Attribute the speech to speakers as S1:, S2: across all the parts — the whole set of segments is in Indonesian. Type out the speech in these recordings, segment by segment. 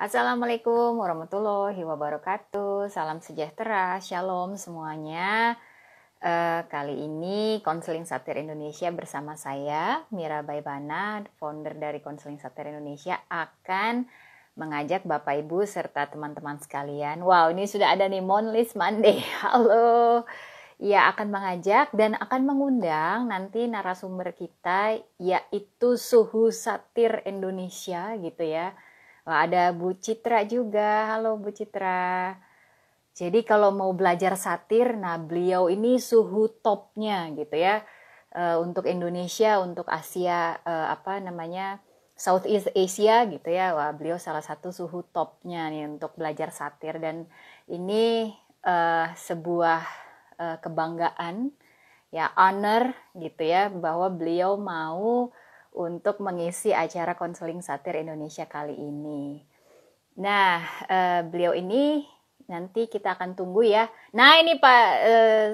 S1: Assalamualaikum warahmatullahi wabarakatuh. Salam sejahtera, shalom semuanya. Kali ini Konseling Satir Indonesia bersama saya, Mira Baibana, founder dari Konseling Satir Indonesia, akan mengajak Bapak Ibu serta teman-teman sekalian. Wow, ini sudah ada nih Monlis Monday. Halo. Ya, akan mengajak dan akan mengundang nanti narasumber kita, yaitu Suhu Satir Indonesia gitu ya. Wah, ada Bu Citra juga. Halo Bu Citra. Jadi kalau mau belajar satir, nah beliau ini suhu topnya gitu ya. Untuk Indonesia, untuk Asia, Southeast Asia gitu ya. Wah, beliau salah satu suhu topnya nih untuk belajar satir. Dan ini sebuah kebanggaan, ya honor gitu ya, bahwa beliau mau untuk mengisi acara Konseling Satir Indonesia kali ini. Nah, beliau ini nanti kita akan tunggu ya. Nah, ini Pak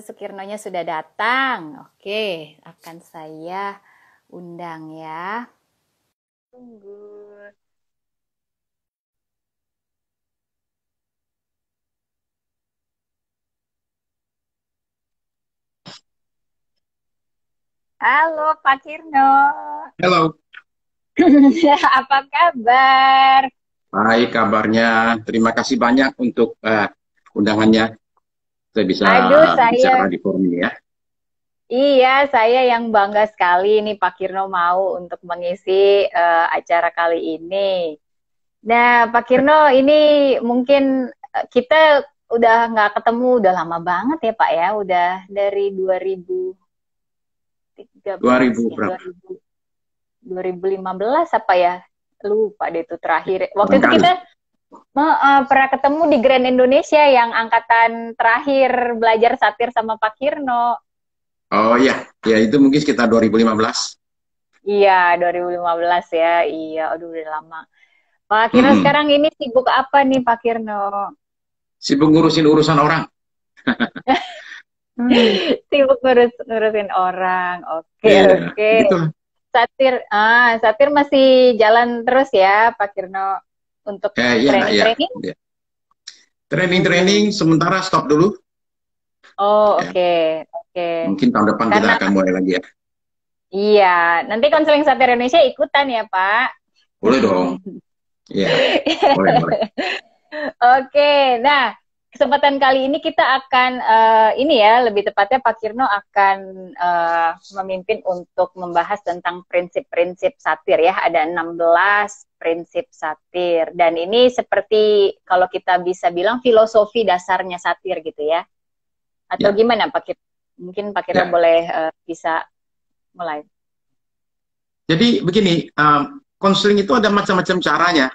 S1: Sukirnonya sudah datang. Oke, akan saya undang ya. Tunggu. Halo Pak Kirno.
S2: Halo,
S1: Apa kabar?
S2: baik kabarnya. Terima kasih banyak untuk undangannya. Saya bisa
S1: Aduh,
S2: bicara
S1: saya
S2: di forum ini ya.
S1: Iya, saya yang bangga sekali nih Pak Kirno mau untuk mengisi acara kali ini. Nah, Pak Kirno, ini mungkin kita udah nggak ketemu, udah lama banget ya Pak ya, udah dari 2013
S2: 2000
S1: ya,
S2: berapa?
S1: 2015 apa ya? Lupa deh itu terakhir. Waktu itu
S2: Barangkali.
S1: kita pernah ketemu di Grand Indonesia yang angkatan terakhir belajar satir sama Pak Kirno.
S2: Oh iya, ya itu mungkin sekitar 2015.
S1: Iya, 2015 ya. Iya, aduh udah lama. Pak Kirno
S2: Mm-mm.
S1: sekarang ini sibuk apa nih Pak Kirno?
S2: Sibuk ngurusin urusan orang.
S1: Sibuk ngurusin orang. Oke,
S2: Iya,
S1: oke.
S2: gitu.
S1: Satir masih jalan terus ya Pak Kirno untuk
S2: Iya nak ya.
S1: training-training?
S2: Ya. Training-training
S1: Hmm.
S2: sementara stop dulu.
S1: Oh,
S2: Ya.
S1: oke, oke.
S2: Mungkin tahun depan kita
S1: Karena
S2: akan mulai lagi ya.
S1: iya, nanti konseling satir Indonesia ikutan ya Pak.
S2: Boleh dong. Iya, boleh boleh.
S1: Oke, nah kesempatan kali ini kita akan ini ya lebih tepatnya Pak Kirno akan memimpin untuk membahas tentang prinsip-prinsip satir ya. Ada 16 prinsip satir dan ini seperti kalau kita bisa bilang filosofi dasarnya satir gitu ya. Atau
S2: Ya,
S1: gimana Pak Kirno? Mungkin Pak Kirno
S2: ya.
S1: boleh bisa mulai.
S2: Jadi begini, konseling itu ada macam-macam caranya.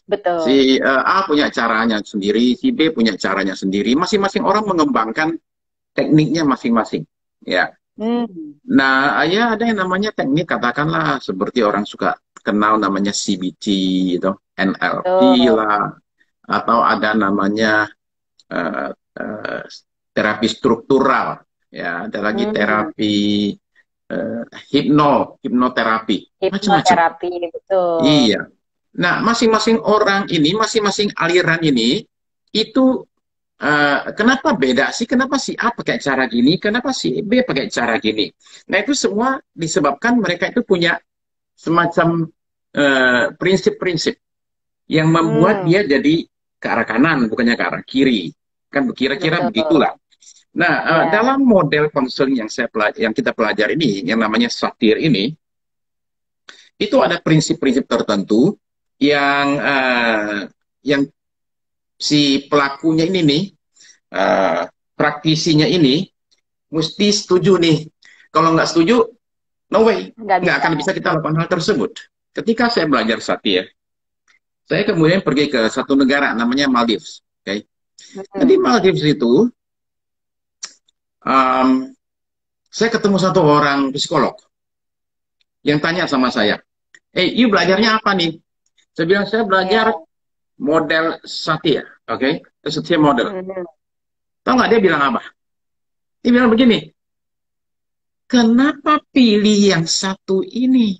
S1: Betul.
S2: Si A punya caranya sendiri, si B punya caranya sendiri. Masing-masing orang mengembangkan tekniknya masing-masing. Ya.
S1: Hmm.
S2: Nah, ya ada yang namanya teknik, katakanlah seperti orang suka kenal namanya CBT, gitu, NLP
S1: Betul.
S2: lah, atau ada namanya eh, eh, terapi struktural, ya, ada lagi
S1: Hmm.
S2: terapi eh, hipnoterapi, macam-macam.
S1: Hipnoterapi betul.
S2: Iya. Nah, masing-masing orang ini, masing-masing aliran ini, itu kenapa beda sih? Kenapa si A pakai cara gini? Kenapa si B pakai cara gini? Nah, itu semua disebabkan mereka itu punya semacam prinsip-prinsip yang membuat
S1: Hmm.
S2: dia jadi ke arah kanan, bukannya ke arah kiri. Kan kira-kira
S1: Betul.
S2: begitulah. Nah,
S1: Ya.
S2: dalam model konseling yang kita pelajari ini, yang namanya satir ini, itu ada prinsip-prinsip tertentu yang si pelakunya ini nih, praktisinya ini mesti setuju nih. Kalau nggak setuju, no way,
S1: Nggak
S2: nggak
S1: bisa.
S2: akan bisa kita lakukan hal tersebut. Ketika saya belajar satir, saya kemudian pergi ke satu negara namanya Maldives. Okay? Nah, di
S1: Hmm.
S2: Maldives itu, um, saya ketemu satu orang psikolog yang tanya sama saya, you belajarnya apa nih? Saya bilang, saya
S1: Ya.
S2: belajar model satir. Oke? Okay? Satir model.
S1: Hmm.
S2: Tahu nggak dia bilang apa? Dia bilang begini, kenapa pilih yang satu ini?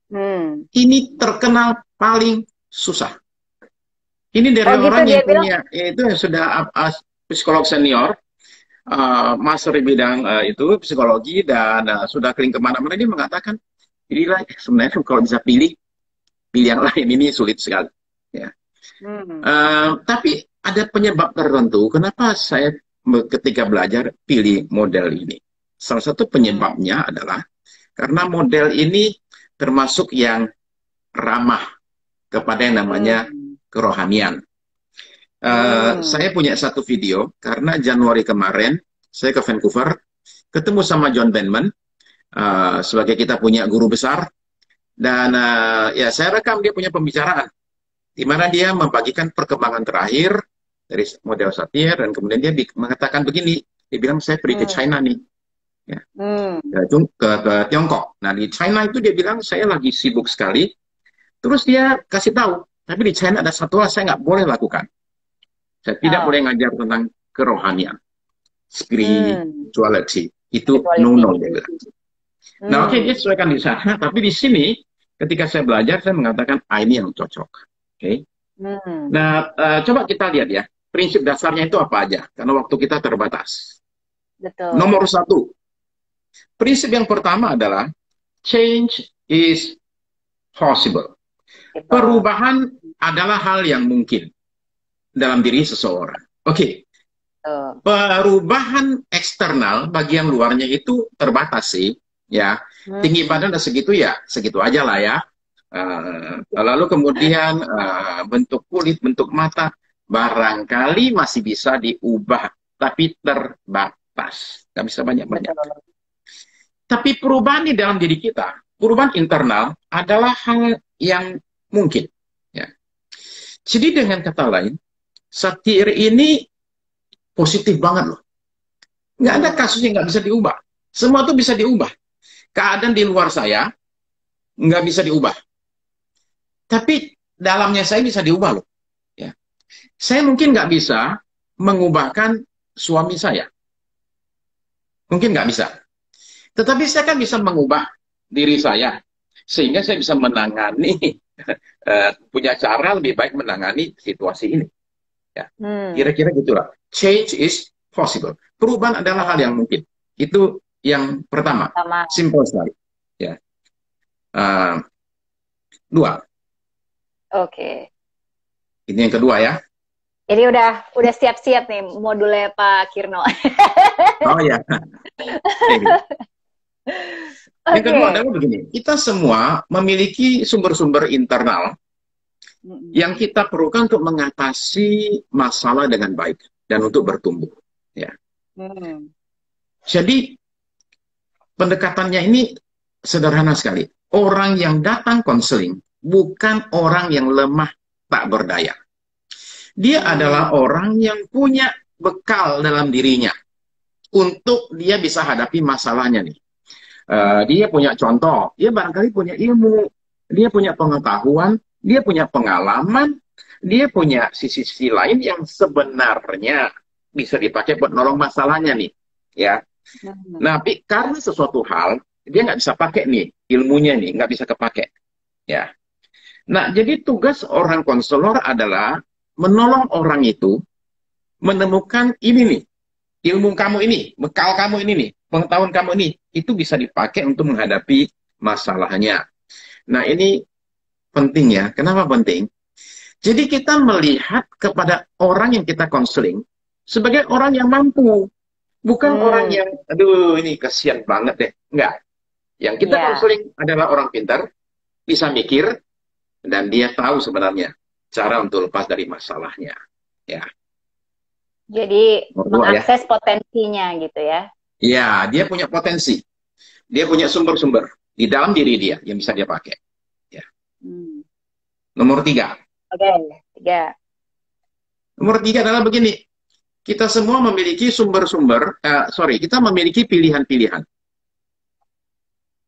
S1: Hmm.
S2: Ini terkenal paling susah. Ini dari
S1: Oh gitu
S2: orang
S1: dia
S2: yang
S1: bilang.
S2: punya, itu yang sudah psikolog senior, master di bidang itu psikologi, dan sudah keliling kemana-mana. Dia mengatakan, inilah sebenarnya kalau bisa pilih yang lain ini sulit sekali. Ya.
S1: Hmm.
S2: Tapi ada penyebab tertentu kenapa saya ketika belajar pilih model ini. Salah satu
S1: Hmm.
S2: penyebabnya adalah karena model ini termasuk yang ramah kepada yang namanya
S1: Hmm.
S2: kerohanian.
S1: Hmm.
S2: Saya punya satu video karena Januari kemarin saya ke Vancouver ketemu sama John Benman, sebagai kita punya guru besar, dan ya saya rekam dia punya pembicaraan di mana dia membagikan perkembangan terakhir dari model satir, dan kemudian dia mengatakan begini, dia bilang saya pergi ke
S1: Hmm.
S2: China nih, ya,
S1: Hmm.
S2: ke Tiongkok. Nah di China itu dia bilang saya lagi sibuk sekali, terus dia kasih tahu, tapi di China ada satu hal saya nggak boleh lakukan, saya tidak boleh
S1: Oh.
S2: ngajar tentang kerohanian,
S1: Hmm.
S2: spirituality, itu
S1: Spirituality.
S2: no-no dia bilang. Nah oke, dia
S1: Hmm.
S2: sesuaikan di sana, tapi di sini ketika saya belajar saya mengatakan ini yang cocok. Oke.
S1: Hmm.
S2: Nah, coba kita lihat ya, prinsip dasarnya itu apa aja, karena waktu kita terbatas.
S1: Betul.
S2: Nomor satu, prinsip yang pertama adalah change is possible.
S1: People.
S2: Perubahan adalah hal yang mungkin dalam diri seseorang. Oke,
S1: Tuh.
S2: perubahan eksternal bagi yang luarnya itu terbatas sih, ya. Tinggi
S1: Hmm.
S2: badan dan segitu ya, segitu aja lah ya. Lalu kemudian bentuk kulit, bentuk mata, barangkali masih bisa diubah, tapi terbatas. Nggak bisa banyak-banyak.
S1: Betul.
S2: Tapi perubahan di dalam diri kita, perubahan internal adalah hal yang mungkin. Ya. Jadi dengan kata lain, satir ini positif banget loh. Nggak ada
S1: Hmm.
S2: kasus yang nggak bisa diubah. Semua tuh bisa diubah. Keadaan di luar saya nggak bisa diubah. Tapi dalamnya saya bisa diubah loh. Ya. Saya mungkin nggak bisa mengubahkan suami saya. Mungkin nggak bisa. Tetapi saya kan bisa mengubah diri saya. Sehingga saya bisa menangani, punya cara lebih baik menangani situasi ini. Ya.
S1: Hmm.
S2: Kira-kira gitulah. Change is possible. Perubahan adalah hal
S1: Oh,
S2: yang mungkin. Itu yang pertama.
S1: sama.
S2: Simple sekali. Ya. Uh, Dua.
S1: Oke.
S2: Ini yang kedua ya.
S1: Jadi udah siap-siap nih modulnya Pak Kirno.
S2: Oh ya. Yang kedua
S1: Oke.
S2: adalah begini, kita semua memiliki sumber-sumber internal
S1: Mm-mm.
S2: yang kita perlukan untuk mengatasi masalah dengan baik dan untuk bertumbuh. Ya.
S1: Hmm.
S2: Jadi pendekatannya ini sederhana sekali. Orang yang datang konseling bukan orang yang lemah tak berdaya. Dia
S1: Hmm.
S2: adalah orang yang punya bekal dalam dirinya untuk dia bisa hadapi masalahnya nih. Dia punya contoh, dia barangkali punya ilmu, dia punya pengetahuan, dia punya pengalaman, dia punya sisi-sisi lain yang sebenarnya bisa dipakai buat nolong masalahnya nih, ya.
S1: Hmm.
S2: Nah, tapi karena sesuatu hal dia nggak bisa pakai nih ilmunya nih, nggak bisa kepake, ya. Nah, jadi tugas orang konselor adalah menolong orang itu menemukan ini nih, ilmu kamu ini, bekal kamu ini nih, pengetahuan kamu ini, itu bisa dipakai untuk menghadapi masalahnya. Nah, ini penting ya. Kenapa penting? Jadi kita melihat kepada orang yang kita konseling sebagai orang yang mampu. Bukan orang
S1: Hmm.
S2: yang, aduh ini kasihan banget deh. Enggak. Yang kita
S1: Ya.
S2: konseling adalah orang pintar, bisa mikir, dan dia tahu sebenarnya cara untuk lepas dari masalahnya. Ya,
S1: Jadi
S2: nomor dua ya.
S1: mengakses potensinya gitu ya.
S2: Ya, dia punya potensi. Dia punya sumber-sumber di dalam diri dia yang bisa dia pakai. Ya.
S1: Hmm.
S2: Nomor tiga.
S1: Oke, tiga.
S2: Nomor tiga adalah begini. Kita semua memiliki sumber-sumber, kita memiliki pilihan-pilihan.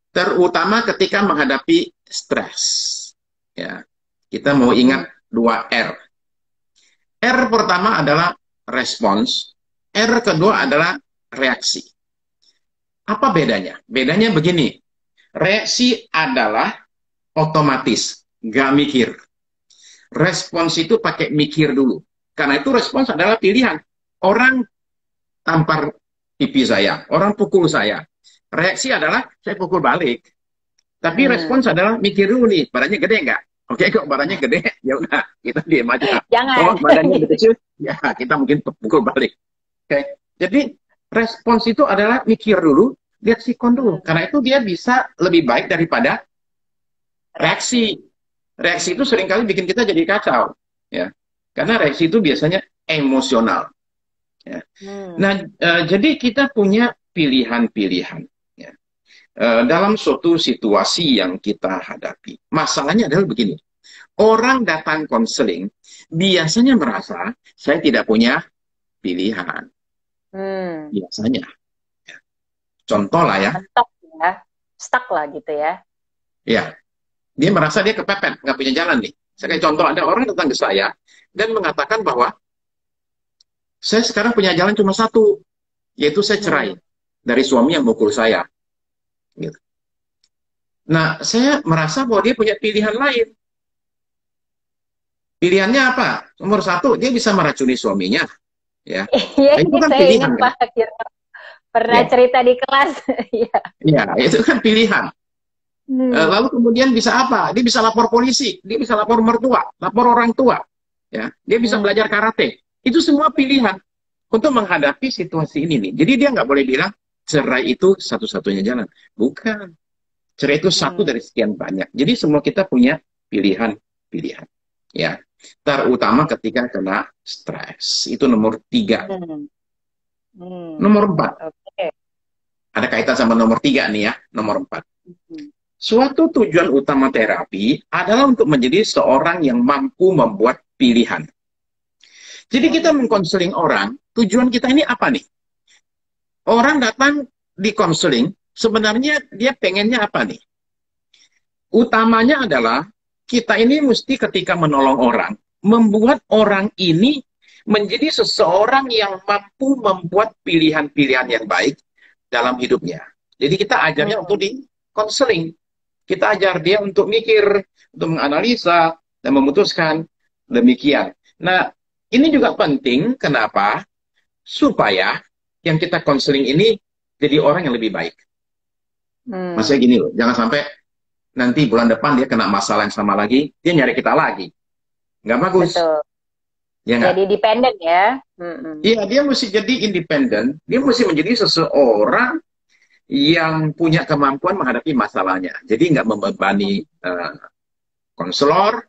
S2: Terutama ketika menghadapi stres. Ya. Kita mau
S1: Hmm.
S2: ingat 2 R. R pertama adalah respons. R kedua adalah reaksi. Apa bedanya? Bedanya begini. Reaksi adalah otomatis, gak mikir. Respons itu pakai mikir dulu. Karena itu respons adalah pilihan. Orang tampar pipi saya, orang pukul saya. Reaksi adalah saya pukul balik. Tapi respons adalah mikir dulu nih, badannya gede nggak? Oke, kok badannya gede, ya udah kita diam aja.
S1: Jangan.
S2: Kalau badannya gede kecil, ya kita mungkin pukul balik. Oke, jadi respons itu adalah mikir dulu, lihat sikon dulu. Karena itu dia bisa lebih baik daripada reaksi. Reaksi itu seringkali bikin kita jadi kacau, ya. Karena reaksi itu biasanya emosional. Ya. Nah, jadi kita punya pilihan-pilihan. Ya. Dalam suatu situasi yang kita hadapi. Masalahnya adalah begini. Orang datang konseling biasanya merasa saya tidak punya pilihan. Biasanya. Ya. Contoh lah ya.
S1: Mentok ya. Stuck lah gitu ya.
S2: Ya. Dia merasa dia kepepet, nggak punya jalan nih. Saya contoh, ada orang datang ke saya dan mengatakan bahwa saya sekarang punya jalan cuma satu, yaitu saya cerai dari suami yang mukul saya. Gitu. Nah, saya merasa bahwa dia punya pilihan lain. Pilihannya apa? Nomor satu, dia bisa meracuni suaminya. Ya.
S1: Iya,
S2: Nah, itu kan
S1: saya
S2: pilihan.
S1: ingat Pak Kira pernah cerita di kelas.
S2: Ya, itu kan pilihan. Lalu kemudian bisa apa? Dia bisa lapor polisi, dia bisa lapor mertua, lapor orang tua, ya. Dia bisa belajar karate. Itu semua pilihan untuk menghadapi situasi ini nih. Jadi dia nggak boleh bilang cerai itu satu-satunya jalan. Bukan. Cerai itu satu dari sekian banyak. Jadi semua kita punya pilihan-pilihan, ya. Terutama ketika kena stres. Itu nomor 3. Nomor 4. Ada kaitan sama nomor 3 nih ya. Nomor 4. Suatu tujuan utama terapi adalah untuk menjadi seorang yang mampu membuat pilihan. Jadi kita mengkonseling orang, tujuan kita ini apa nih? Orang datang di konseling, sebenarnya dia pengennya apa nih? Utamanya adalah, kita ini mesti ketika menolong orang, membuat orang ini menjadi seseorang yang mampu membuat pilihan-pilihan yang baik dalam hidupnya. Jadi kita ajarnya untuk di konseling. Kita ajar dia untuk mikir, untuk menganalisa, dan memutuskan demikian. Nah, ini juga penting, kenapa? Supaya yang kita konseling ini jadi orang yang lebih baik. Maksudnya gini loh, jangan sampai nanti bulan depan dia kena masalah yang sama lagi, dia nyari kita lagi. Nggak bagus.
S1: Betul.
S2: Ya,
S1: jadi independen ya.
S2: Iya, dia mesti jadi independen, dia mesti menjadi seseorang yang punya kemampuan menghadapi masalahnya. Jadi nggak membebani konselor,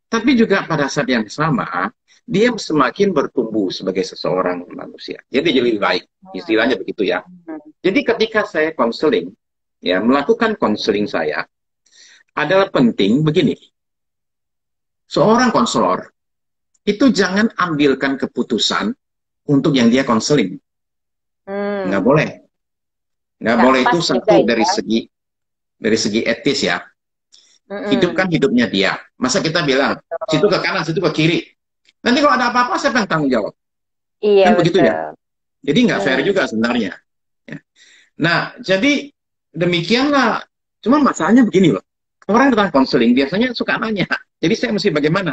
S2: tapi juga pada saat yang sama, dia semakin bertumbuh sebagai seseorang manusia. Jadi lebih baik, istilahnya begitu ya. Jadi ketika saya konseling, ya melakukan konseling saya, adalah penting begini. Seorang konselor, itu jangan ambilkan keputusan untuk yang dia konseling. Nggak boleh. Nggak boleh, itu satu dari segi etis ya. Hidup kan hidupnya dia. Masa kita bilang situ ke kanan, situ ke kiri. Nanti kalau ada apa-apa siapa yang tanggung jawab?
S1: Iya,
S2: kan begitu ya. Jadi nggak fair juga sebenarnya. Ya. Nah, jadi demikianlah. Cuma masalahnya begini loh. Orang datang konseling biasanya suka nanya. Jadi saya mesti bagaimana?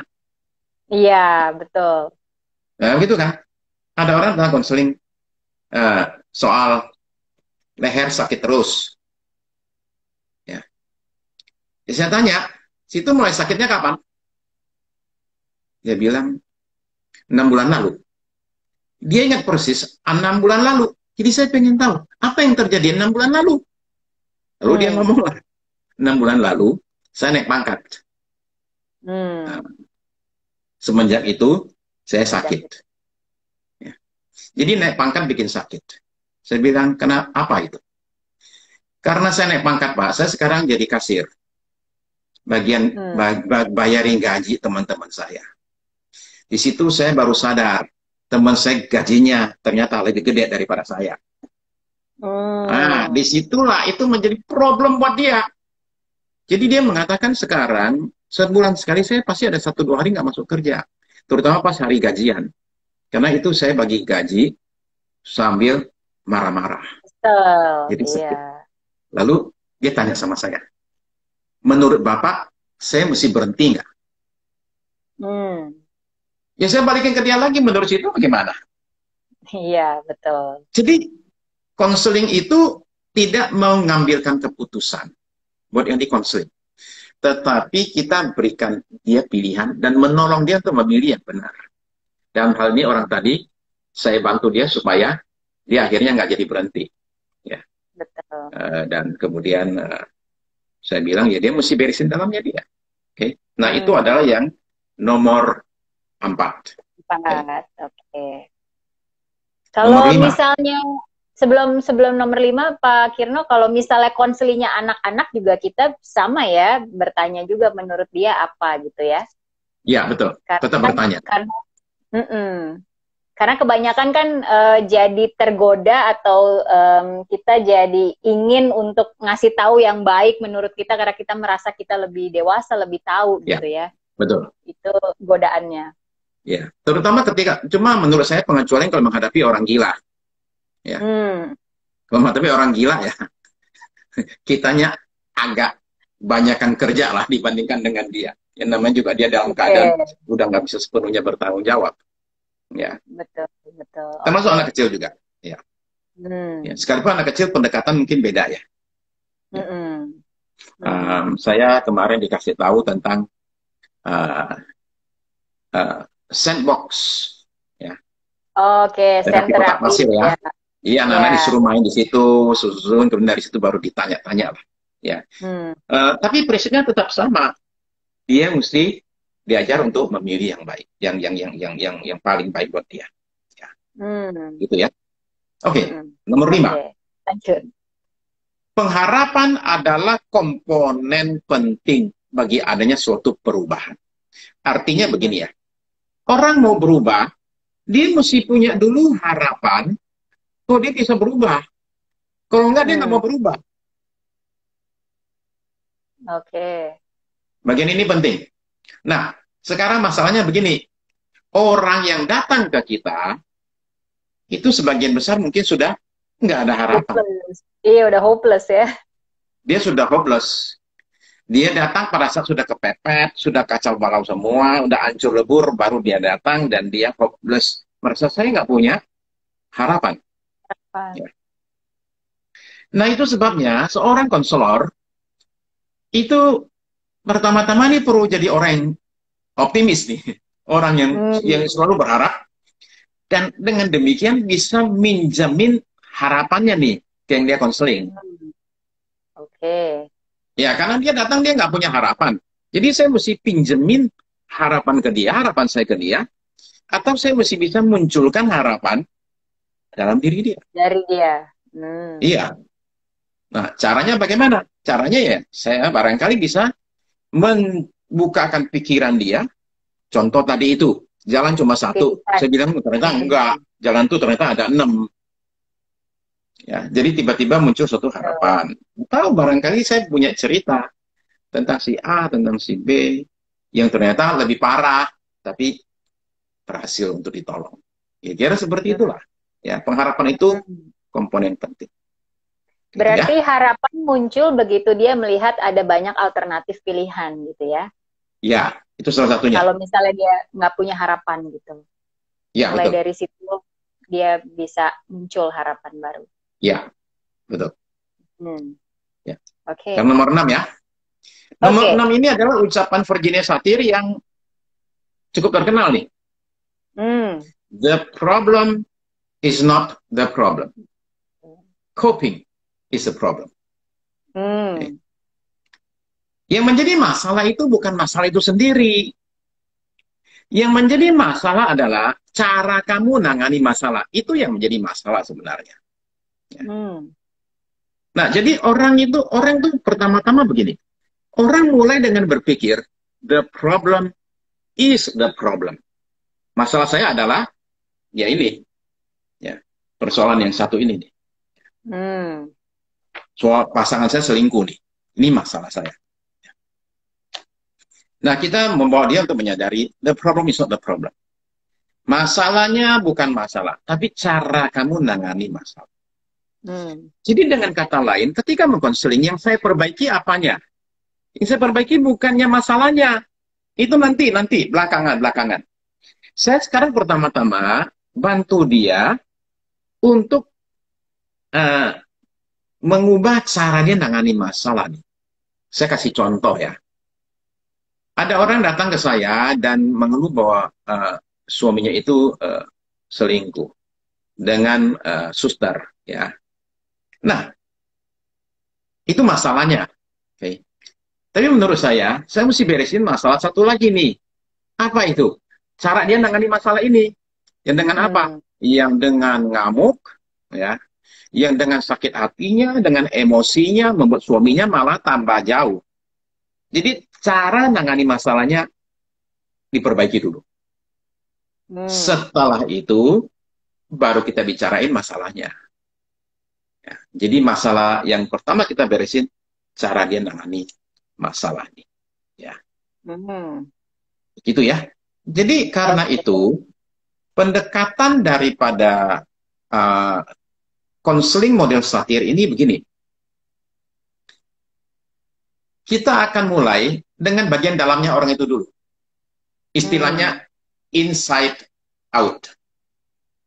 S1: Iya, betul.
S2: Nah, gitu kan. Ada orang datang konseling soal leher sakit terus. Ya. Jadi saya tanya, situ mulai sakitnya kapan? Dia bilang 6 bulan lalu. Dia ingat persis 6 bulan lalu. Jadi saya pengen tahu apa yang terjadi 6 bulan lalu. Lalu dia ngomong lah, 6 bulan lalu saya naik pangkat. Nah, semenjak itu saya sakit. Ya. Jadi naik pangkat bikin sakit. Saya bilang, kenapa apa itu? Karena saya naik pangkat, Pak. Saya sekarang jadi kasir. Bagian bayarin gaji teman-teman saya. Di situ saya baru sadar, teman saya gajinya ternyata lebih gede daripada saya. Nah, disitulah itu menjadi problem buat dia. Jadi dia mengatakan sekarang, sebulan sekali saya pasti ada 1-2 hari nggak masuk kerja. Terutama pas hari gajian. Karena itu saya bagi gaji sambil marah-marah. Jadi sakit. Lalu dia tanya sama saya, menurut Bapak, saya mesti berhenti nggak?
S1: Hmm.
S2: Ya saya balikin ke dia lagi, menurut itu bagaimana?
S1: Iya, betul.
S2: Jadi konseling itu tidak mengambilkan keputusan buat yang dikonseling, tetapi kita berikan dia pilihan dan menolong dia untuk memilih yang benar. Dalam hal ini orang tadi, saya bantu dia supaya dia akhirnya nggak jadi berhenti. Ya.
S1: Betul.
S2: Dan kemudian saya bilang ya dia mesti beresin dalamnya dia. Oke. Nah itu
S1: Hmm.
S2: adalah yang nomor 4. Oke.
S1: Empat. Oke.
S2: Nomor
S1: Kalau
S2: 5.
S1: misalnya sebelum sebelum nomor 5, Pak Kirno, kalau misalnya konselingnya anak-anak juga kita sama ya, bertanya juga menurut dia apa gitu ya.
S2: Ya betul.
S1: Karena
S2: Tetap
S1: kan
S2: bertanya.
S1: karena mm-mm. Karena kebanyakan kan jadi tergoda atau kita jadi ingin untuk ngasih tahu yang baik menurut kita karena kita merasa kita lebih dewasa, lebih tahu
S2: Ya
S1: gitu ya.
S2: betul.
S1: Itu godaannya.
S2: Ya. Terutama ketika, cuma menurut saya pengecualian kalau menghadapi orang gila. Ya.
S1: Hmm.
S2: Kalau menghadapi orang gila ya, kitanya agak banyakkan kerja lah dibandingkan dengan dia. Yang namanya juga dia dalam keadaan
S1: Oke,
S2: udah nggak bisa sepenuhnya bertanggung jawab. Ya.
S1: betul, betul.
S2: Termasuk
S1: Oke.
S2: anak kecil juga. Ya. Ya.
S1: Hmm.
S2: Sekalipun anak kecil pendekatan mungkin beda ya. Ya.
S1: Mm-mm. Mm-mm.
S2: Saya kemarin dikasih tahu tentang uh, sandbox. Ya.
S1: Oke,
S2: Terapi
S1: stand
S2: kotak
S1: terapi
S2: pasir
S1: ya.
S2: ya. Iya, anak-anak
S1: Ya.
S2: disuruh main di situ, susun, kemudian dari situ baru ditanya-tanya lah. Ya.
S1: Hmm.
S2: Tapi prinsipnya tetap sama. Dia mesti diajar untuk memilih yang baik, yang paling baik buat dia. Ya,
S1: Hmm.
S2: gitu ya. Oke,
S1: Mm-mm.
S2: nomor 5.
S1: Oke, lanjut.
S2: Pengharapan adalah komponen penting bagi adanya suatu perubahan. Artinya
S1: Hmm.
S2: begini ya, orang mau berubah, dia mesti punya dulu harapan, kok dia bisa berubah. Kalau enggak, dia nggak
S1: Hmm.
S2: mau berubah.
S1: Oke.
S2: Bagian ini penting. Nah, sekarang masalahnya begini, orang yang datang ke kita, itu sebagian besar mungkin sudah nggak ada harapan.
S1: Hopeless. Iya, udah hopeless ya.
S2: Dia sudah hopeless. Dia datang pada saat sudah kepepet, sudah kacau balau semua, udah hancur lebur, baru dia datang dan dia hopeless. Merasa saya nggak punya harapan.
S1: Apa?
S2: Ya. Nah itu sebabnya seorang konselor itu pertama-tama ini perlu jadi orang yang optimis nih, orang yang
S1: Hmm.
S2: selalu berharap dan dengan demikian bisa minjamin harapannya nih yang dia konseling.
S1: Hmm. Oke.
S2: Ya karena dia datang dia nggak punya harapan. Jadi saya mesti pinjemin harapan ke dia, harapan saya ke dia, atau saya mesti bisa munculkan harapan dalam diri dia.
S1: Dari dia. Hmm.
S2: Iya. Nah, caranya bagaimana? Caranya ya, saya barangkali bisa membukakan pikiran dia. Contoh tadi itu, jalan cuma satu.
S1: Pilihan.
S2: Saya bilang ternyata enggak. Jalan itu ternyata ada 6. Ya, jadi tiba-tiba muncul suatu harapan. Tahu barangkali saya punya cerita tentang si A, tentang si B, yang ternyata lebih parah, tapi berhasil untuk ditolong. Ya, kira seperti itulah. Ya, pengharapan itu
S1: Hmm.
S2: komponen penting. Gitu ya.
S1: Berarti harapan muncul begitu dia melihat ada banyak alternatif pilihan gitu ya.
S2: Ya, itu salah satunya.
S1: Kalau misalnya dia nggak punya harapan gitu.
S2: Ya,
S1: Mulai
S2: betul.
S1: dari situ dia bisa muncul harapan baru.
S2: Ya, betul.
S1: Hmm.
S2: Ya.
S1: Oke.
S2: Yang nomor 6 ya. Nomor
S1: Oke.
S2: 6 ini adalah ucapan Virginia Satir yang cukup terkenal nih.
S1: Hmm.
S2: The problem is not the problem. Coping is the problem.
S1: Hmm.
S2: Yang menjadi masalah itu bukan masalah itu sendiri. Yang menjadi masalah adalah cara kamu nangani masalah. Itu yang menjadi masalah sebenarnya. Ya.
S1: Hmm.
S2: Nah, jadi orang itu pertama-tama begini. Orang mulai dengan berpikir, the problem is the problem. Masalah saya adalah, ya ini. Ya, persoalan yang satu ini nih.
S1: Hmm.
S2: Soal pasangan saya selingkuh nih. Ini masalah saya. Nah, kita membawa dia untuk menyadari, the problem is not the problem. Masalahnya bukan masalah, tapi cara kamu nangani masalah.
S1: Hmm.
S2: Jadi dengan kata lain, ketika mengkonseling, yang saya perbaiki apanya? Yang saya perbaiki bukannya masalahnya, Itu nanti belakangan. Saya sekarang pertama-tama bantu dia untuk eh, mengubah cara dia nangani masalah nih. Saya kasih contoh ya. Ada orang datang ke saya dan mengeluh bahwa suaminya itu selingkuh dengan suster ya. Nah, itu masalahnya. Oke. Tapi menurut saya mesti beresin masalah satu lagi nih. Apa itu? Cara dia nangani masalah ini. Yang dengan apa?
S1: Hmm.
S2: Yang dengan ngamuk, ya. Yang dengan sakit hatinya, dengan emosinya, membuat suaminya malah tambah jauh. Jadi cara nangani masalahnya diperbaiki dulu. Setelah itu, baru kita bicarain masalahnya. Ya. Jadi masalah yang pertama kita beresin, cara dia nangani masalah ini. Ya. Gitu ya. Jadi karena itu, pendekatan daripada konseling model satir ini begini. Kita akan mulai dengan bagian dalamnya orang itu dulu. Istilahnya inside out.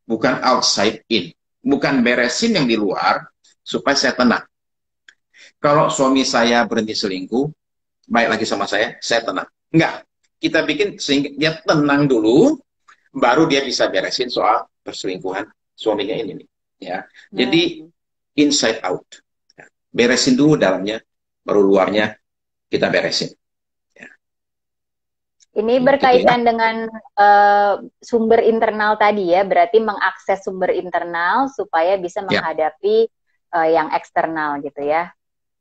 S2: Bukan outside in. Bukan beresin yang di luar supaya saya tenang. Kalau suami saya berhenti selingkuh, baik lagi sama saya tenang. Enggak. Kita bikin sehingga dia tenang dulu, baru dia bisa beresin soal perselingkuhan suaminya ini nih. Ya. Jadi inside out. Beresin dulu dalamnya, baru luarnya kita beresin. Ya.
S1: Ini berkaitan dengan sumber internal tadi ya, berarti mengakses sumber internal supaya bisa menghadapi yang eksternal gitu ya.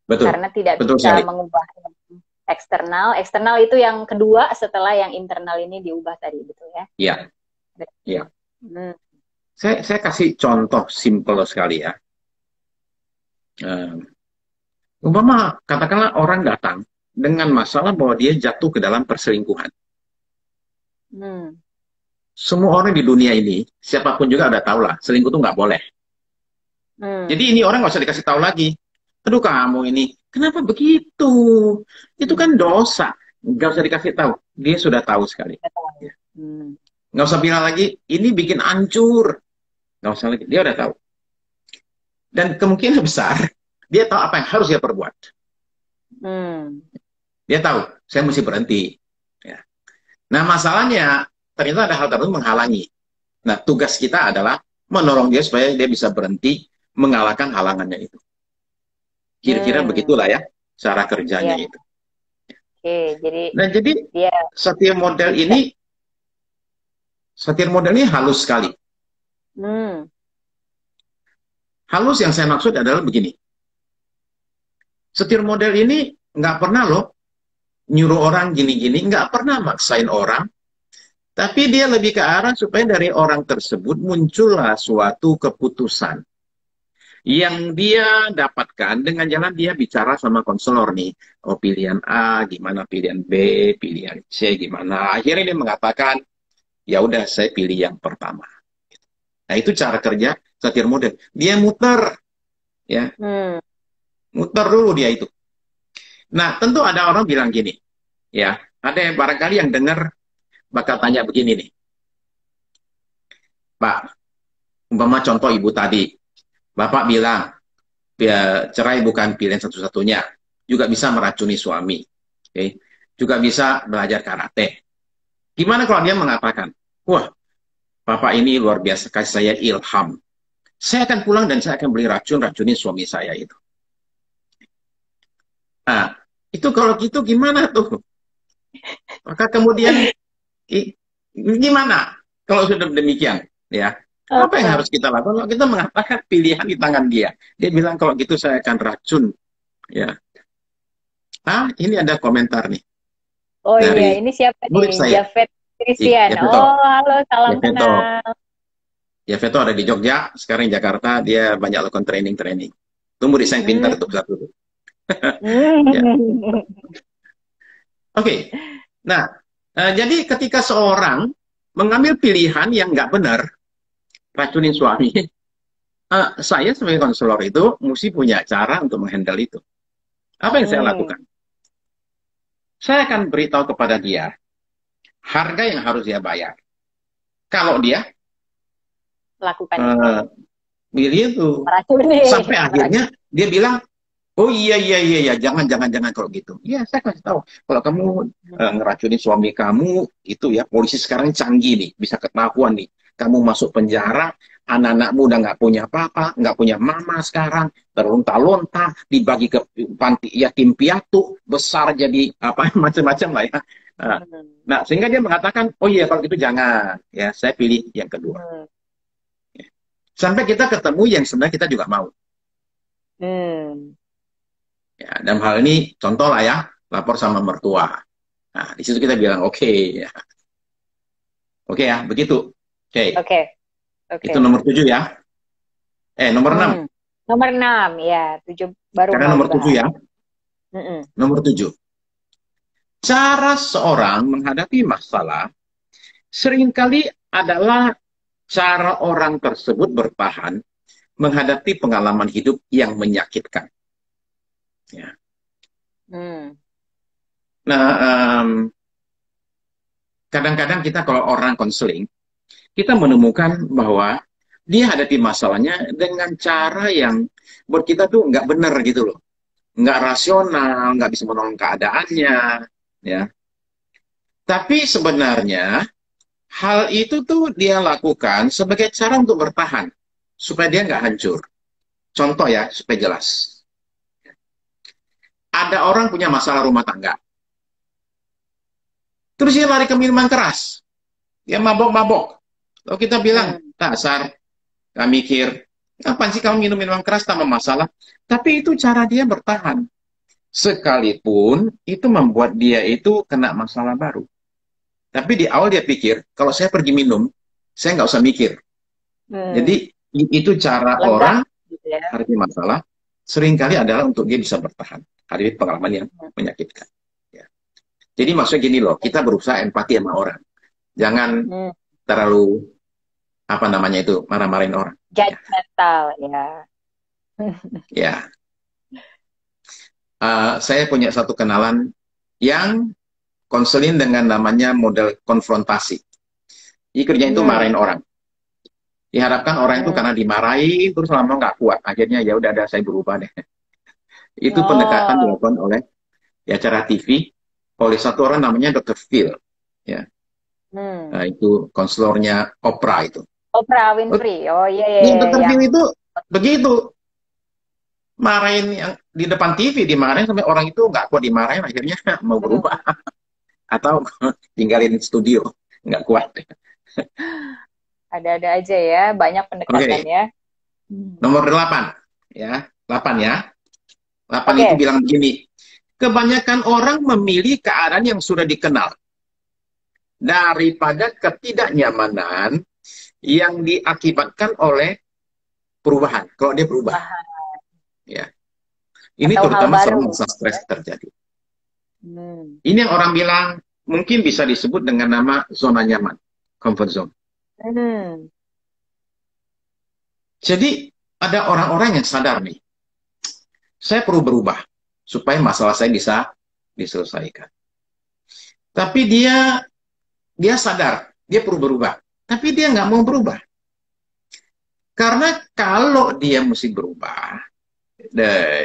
S2: Betul.
S1: Karena tidak
S2: Betul
S1: bisa
S2: sekali.
S1: mengubah eksternal. Eksternal itu yang kedua setelah yang internal ini diubah tadi, betul ya?
S2: Iya. Iya. Saya kasih contoh simpel sekali ya. Umpama katakanlah orang datang dengan masalah bahwa dia jatuh ke dalam perselingkuhan. Semua orang di dunia ini, siapapun juga udah tahu lah, selingkuh itu nggak boleh. Jadi ini orang nggak usah dikasih tahu lagi. Aduh kamu ini, kenapa begitu? Itu kan dosa. Nggak usah dikasih tahu. Dia sudah tahu sekali. Nggak usah bilang lagi, ini bikin hancur. Nggak usah lagi, dia udah tahu. Dan kemungkinan besar, dia tahu apa yang harus dia perbuat. Dia tahu, saya mesti berhenti. Ya. Nah masalahnya, ternyata ada hal tertentu menghalangi. Nah tugas kita adalah menolong dia supaya dia bisa berhenti mengalahkan halangannya itu. Kira-kira begitulah ya cara kerjanya itu.
S1: Jadi
S2: satir model ini halus sekali. Halus yang saya maksud adalah begini. Satir model ini nggak pernah loh nyuruh orang gini-gini, nggak pernah maksain orang. Tapi dia lebih ke arah supaya dari orang tersebut muncullah suatu keputusan yang dia dapatkan dengan jalan dia bicara sama konselor nih. Oh pilihan A, gimana pilihan B, pilihan C, gimana. Akhirnya dia mengatakan, ya udah saya pilih yang pertama. Nah itu cara kerja satir model. Dia muter. Ya. Muter dulu dia itu. Nah tentu ada orang bilang gini. Ya, ada yang barangkali yang dengar bakal tanya begini nih. Pak, umpama contoh ibu tadi. Bapak bilang, cerai bukan pilihan satu-satunya. Juga bisa meracuni suami. Okay? Juga bisa belajar karate. Gimana kalau dia mengatakan, wah, Bapak ini luar biasa, kasih saya ilham. Saya akan pulang dan saya akan beli racun-racuni suami saya itu. Nah, itu kalau gitu gimana tuh? Maka kemudian, gimana kalau sudah demikian? Ya. Apa yang harus kita lakukan? Kalau kita mengatakan pilihan di tangan dia. Dia bilang kalau gitu saya akan racun. Ya. Ini ada komentar nih.
S1: Oh iya, ini siapa nih? Jafet Christian. Oh, halo, salam kenal.
S2: Jafet ada di Jogja, sekarang di Jakarta, dia banyak lakukan training. Tunggu desain pintar untuk satu. Ya. Oke. Nah, jadi ketika seorang mengambil pilihan yang nggak benar, racunin suami, saya sebagai konselor itu mesti punya cara untuk menghandle itu. Apa yang saya lakukan? Saya akan beritahu kepada dia harga yang harus dia bayar. Kalau dia
S1: Lakukan itu.
S2: eh, pilih itu,
S1: Meracuni.
S2: sampai akhirnya dia bilang, oh iya iya iya iya, jangan jangan jangan kalau gitu. Iya, saya kasih tahu. Kalau kamu ngeracunin suami kamu, itu ya polisi sekarang canggih nih, bisa ketahuan nih. Kamu masuk penjara, anak-anakmu udah nggak punya papa, nggak punya mama sekarang, terlonta-lonta, dibagi ke panti yatim piatu, besar jadi apa macam-macam lah ya. Nah, nah, sehingga dia mengatakan, oh iya kalau gitu jangan, ya saya pilih yang kedua. Sampai kita ketemu yang sebenarnya kita juga mau. Ya, dalam hal ini contoh lah ya, lapor sama mertua. Nah, di situ kita bilang oke, ya. Oke ya, begitu. Oke.
S1: Oke. Oke.
S2: Itu nomor 7 ya. Nomor 6.
S1: Nomor 6 ya, 7 baru
S2: Karena
S1: mau
S2: nomor 7
S1: dibahas.
S2: ya. Nomor 7. Cara seorang menghadapi masalah seringkali adalah cara orang tersebut bertahan menghadapi pengalaman hidup yang menyakitkan. Ya. Nah, kadang-kadang kita kalau orang konseling, kita menemukan bahwa dia hadapi masalahnya dengan cara yang buat kita tuh nggak benar gitu loh. Nggak rasional, nggak bisa menolong keadaannya. Ya. Tapi sebenarnya hal itu tuh dia lakukan sebagai cara untuk bertahan. Supaya dia nggak hancur. Contoh ya, supaya jelas. Ada orang punya masalah rumah tangga. Terus dia lari ke minuman keras. Dia mabok-mabok. Lalu kita bilang, dasar, gak mikir, kapan sih kamu minum minuman keras tanpa masalah? Tapi itu cara dia bertahan. Sekalipun itu membuat dia itu kena masalah baru. Tapi di awal dia pikir, kalau saya pergi minum, saya nggak usah mikir. Jadi itu cara
S1: Lega,
S2: orang
S1: gitu ya.
S2: hadapi masalah, seringkali adalah untuk dia bisa bertahan. Hadapi pengalaman yang menyakitkan. Ya. Jadi maksudnya gini loh, kita berusaha empati sama orang. Jangan terlalu apa namanya itu marah-marahin orang.
S1: Judgmental ya.
S2: Ya. Saya punya satu kenalan yang konseling dengan namanya model konfrontasi. Jadi kerjanya itu marahin orang. Diharapkan orang itu karena dimarahi terus lama nggak kuat. Akhirnya ya udah ada saya berubah deh. Itu pendekatan dilakukan oleh di acara TV oleh satu orang namanya Dr. Phil. Ya. Nah, itu konselornya Oprah itu.
S1: Oprah Winfrey. Oh iya iya.
S2: Yang Dr. Phil itu begitu. Marahin yang di depan TV, dimarahin sampai orang itu nggak kuat dimarahin, akhirnya mau berubah. Atau tinggalin studio, nggak kuat.
S1: Ada-ada aja ya, banyak pendekatannya.
S2: Nomor 8. Ya, 8 ya. 8 itu bilang begini, kebanyakan orang memilih keadaan yang sudah dikenal daripada ketidaknyamanan yang diakibatkan oleh perubahan. Kalau dia berubah. Ya. Ini atau terutama soal masa stres terjadi. Ini yang orang bilang mungkin bisa disebut dengan nama zona nyaman, comfort zone. Jadi ada orang-orang yang sadar nih, saya perlu berubah supaya masalah saya bisa diselesaikan. Tapi dia sadar dia perlu berubah, tapi dia nggak mau berubah. Karena kalau dia mesti berubah,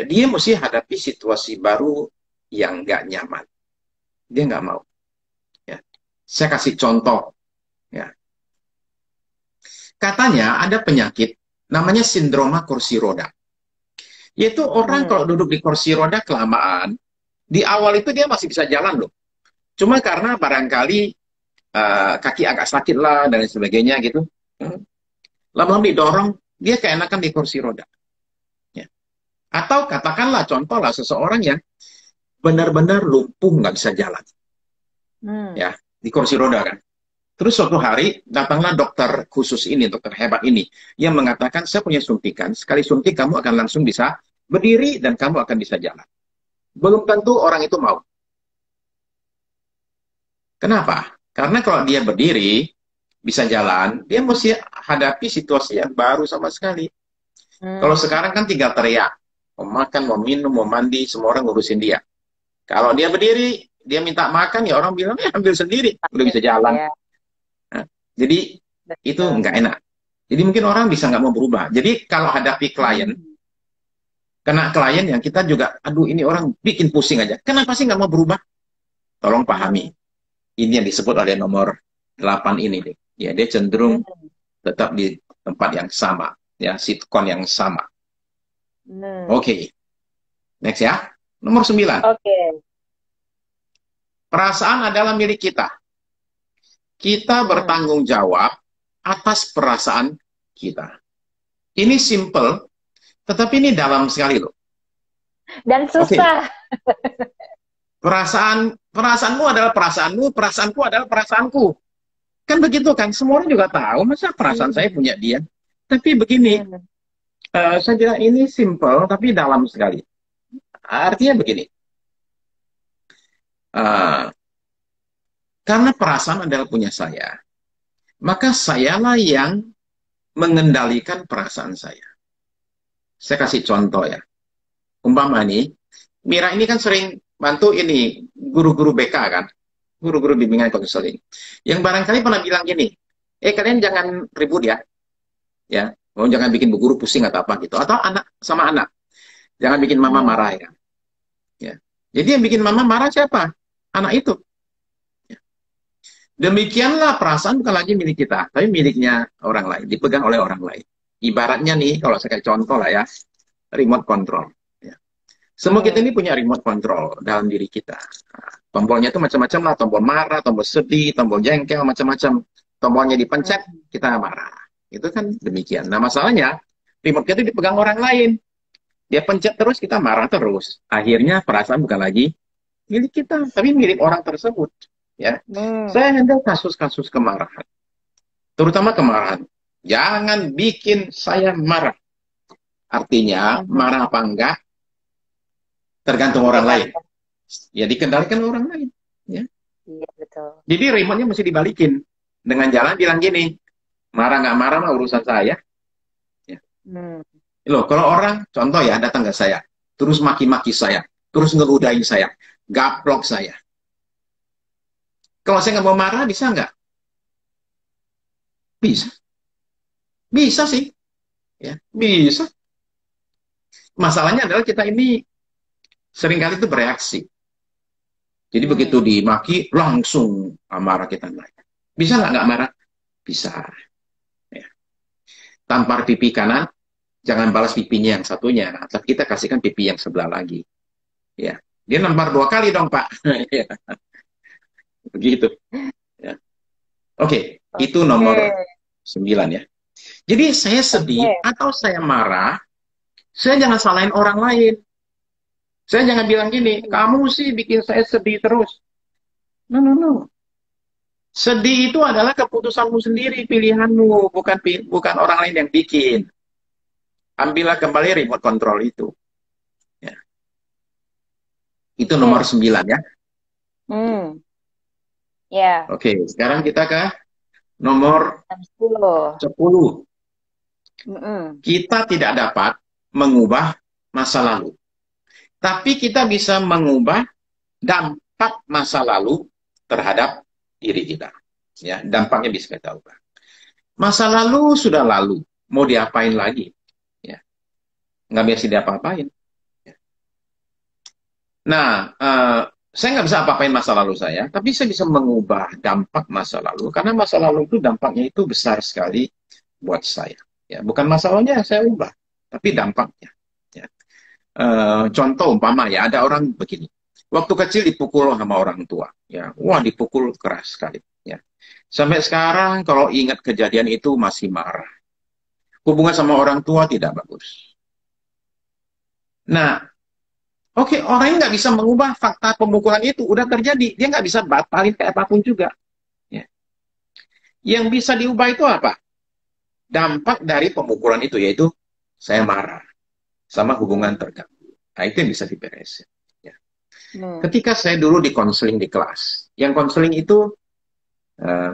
S2: dia mesti hadapi situasi baru yang nggak nyaman. Dia nggak mau. Ya. Saya kasih contoh. Ya. Katanya ada penyakit namanya sindroma kursi roda. Yaitu orang kalau duduk di kursi roda kelamaan, di awal itu dia masih bisa jalan loh. Cuma karena barangkali kaki agak sakit lah dan sebagainya gitu. Lama-lama didorong, dia keenakan di kursi roda. Atau katakanlah contoh lah seseorang yang benar-benar lumpuh nggak bisa jalan, ya di kursi roda kan. Terus suatu hari datanglah dokter khusus ini, dokter hebat ini, yang mengatakan saya punya suntikan, sekali suntik kamu akan langsung bisa berdiri dan kamu akan bisa jalan. Belum tentu orang itu mau. Kenapa? Karena kalau dia berdiri bisa jalan, dia mesti hadapi situasi yang baru sama sekali. Kalau sekarang kan tinggal teriak. Mau makan, mau minum, mau mandi, semua orang ngurusin dia. Kalau dia berdiri, dia minta makan ya orang bilang ya ambil sendiri, udah bisa jalan.
S1: Ya,
S2: Nah, jadi itu
S1: betul.
S2: nggak enak. Jadi mungkin orang bisa nggak mau berubah. Jadi kalau hadapi klien,
S1: Hmm.
S2: kena klien yang kita juga, aduh ini orang bikin pusing aja. Kenapa sih nggak mau berubah? Tolong pahami.
S1: Hmm.
S2: Ini yang disebut oleh nomor 8 ini. Deh. Ya, dia cenderung
S1: Hmm.
S2: tetap di tempat yang sama. Ya, sitkon yang sama.
S1: Hmm.
S2: Oke, next ya. Nomor 9.
S1: Oke.
S2: Perasaan adalah milik kita. Kita
S1: Hmm.
S2: bertanggung jawab atas perasaan kita. Ini simple, tetapi ini dalam sekali loh.
S1: Dan
S2: Oke,
S1: susah.
S2: perasaanmu adalah perasaanmu, perasaanku adalah perasaanku. Kan begitu kan? Semua orang juga tahu, masa perasaan saya
S1: Hmm.
S2: punya dia. Tapi begini,
S1: Hmm.
S2: saya kira ini simple, tapi dalam sekali. Artinya begini, eh, karena perasaan adalah punya saya, maka sayalah yang mengendalikan perasaan saya. Saya kasih contoh ya. Umpama nih, Mira ini kan sering bantu ini guru-guru BK kan, guru-guru bimbingan konseling. Yang barangkali pernah bilang gini, kalian jangan ribut ya, oh, jangan bikin bu guru pusing atau apa gitu, atau anak sama anak, jangan bikin mama
S1: Hmm.
S2: marah ya. Ya. Jadi yang bikin mama marah siapa? Anak itu. Ya. Demikianlah perasaan bukan lagi milik kita, tapi miliknya orang lain, dipegang oleh orang lain. Ibaratnya nih, kalau saya kayak contoh lah ya, remote control. Ya. Semua kita
S1: Hmm.
S2: ini punya remote control dalam diri kita. Nah, tombolnya itu macam-macam lah, tombol marah, tombol sedih, tombol jengkel, macam-macam. Tombolnya dipencet,
S1: Hmm.
S2: kita marah. Itu kan demikian. Nah masalahnya, remote kita dipegang orang lain. Dia pencet terus, kita marah terus. Akhirnya perasaan bukan lagi milik kita, tapi milik orang tersebut. Ya,
S1: Hmm.
S2: saya handle kasus-kasus kemarahan, terutama kemarahan. Jangan bikin saya marah. Artinya
S1: Hmm.
S2: marah apa enggak tergantung orang lain.
S1: Tergantung.
S2: Ya dikendalikan orang lain. Ya.
S1: Iya, betul.
S2: Jadi remote-nya mesti dibalikin dengan jalan bilang gini, marah nggak marah mah urusan saya. Ya.
S1: Hmm.
S2: Loh, kalau orang contoh ya datang ke saya, terus maki-maki saya, terus ngeludahin saya, gaplok saya. Kalau saya nggak mau marah, bisa nggak? Bisa. Bisa sih. Ya, bisa. Masalahnya adalah kita ini seringkali itu bereaksi. Jadi begitu
S1: Hmm.
S2: dimaki, langsung marah kita naik. Bisa nggak marah? Bisa. Ya. Tampar pipi kanan, jangan balas pipinya yang satunya. Nah, tapi kita kasihkan pipi yang sebelah lagi. Ya. Dia nampar 2 kali dong, Pak. Ya, begitu. Ya. Oke, itu
S1: Oke.
S2: nomor 9 ya. Jadi saya sedih
S1: Oke.
S2: atau saya marah, saya jangan salahin orang lain. Saya jangan bilang gini,
S1: Hmm.
S2: kamu sih bikin saya sedih terus. No, no, no. Sedih itu adalah keputusanmu sendiri, pilihanmu, bukan orang lain yang bikin. Ambillah kembali remote control itu. Ya. Itu nomor
S1: Oke.
S2: 9 ya.
S1: Hmm. Ya.
S2: Oke, sekarang kita ke nomor
S1: 10.
S2: 10.
S1: Hmm.
S2: Kita tidak dapat mengubah masa lalu. Tapi kita bisa mengubah dampak masa lalu terhadap diri kita. Ya, dampaknya bisa kita ubah. Masa lalu sudah lalu, mau diapain lagi? Ya, nggak bisa diapa-apain. Ya. Nah, saya nggak bisa apa-apain masa lalu saya, tapi saya bisa mengubah dampak masa lalu, karena masa lalu itu dampaknya itu besar sekali buat saya. Ya, bukan masalahnya yang saya ubah, tapi dampaknya. Ya. Contoh umpama ya, ada orang begini, waktu kecil dipukul sama orang tua, ya, wah dipukul keras sekali. Ya. Sampai sekarang kalau ingat kejadian itu masih marah. Hubungan sama orang tua tidak bagus. Nah, oke, orang ini nggak bisa mengubah fakta pemukulan itu, udah terjadi, dia nggak bisa batalin kayak apapun juga. Ya. Yang bisa diubah itu apa? Dampak dari pemukulan itu, yaitu saya marah, sama hubungan
S1: Hmm.
S2: terganggu. Nah, itu yang bisa diberesin. Ya.
S1: Hmm.
S2: Ketika saya dulu di konseling di kelas, yang konseling itu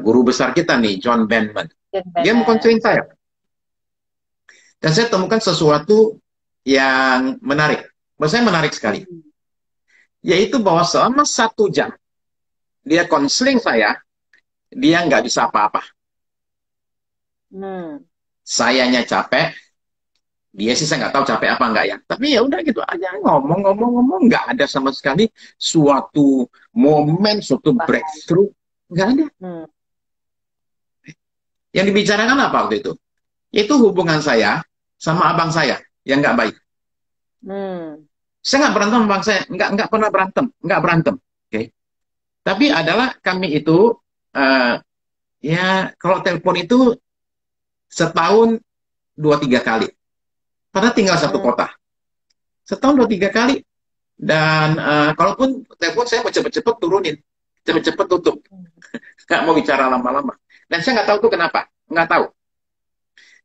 S2: guru besar kita nih, John Benman.
S1: Dan
S2: Dia
S1: benar.
S2: mengkonseling saya. Dan saya temukan sesuatu yang menarik. Menurut saya menarik sekali.
S1: Hmm.
S2: Yaitu bahwa selama 1 jam, dia konseling saya, dia nggak bisa apa-apa.
S1: Hmm.
S2: Sayanya capek, dia sih saya nggak tahu capek apa nggak ya. Tapi ya udah gitu aja, ngomong-ngomong nggak ada sama sekali suatu momen, suatu
S1: Bahkan.
S2: breakthrough, nggak ada.
S1: Hmm.
S2: Yang dibicarakan apa waktu itu? Itu hubungan saya sama abang saya yang nggak baik.
S1: Hmm.
S2: Saya nggak berantem sama abang saya, nggak pernah berantem, nggak berantem. Oke. Tapi adalah kami itu eh, ya kalau telepon itu setahun 2-3 kali. Padahal tinggal satu
S1: Hmm.
S2: kota. Setahun 2-3 kali. Dan kalaupun telepon saya mau cepet-cepet turunin. Cepet-cepet tutup. Nggak mau bicara lama-lama. Dan saya nggak tahu tuh kenapa. Nggak tahu.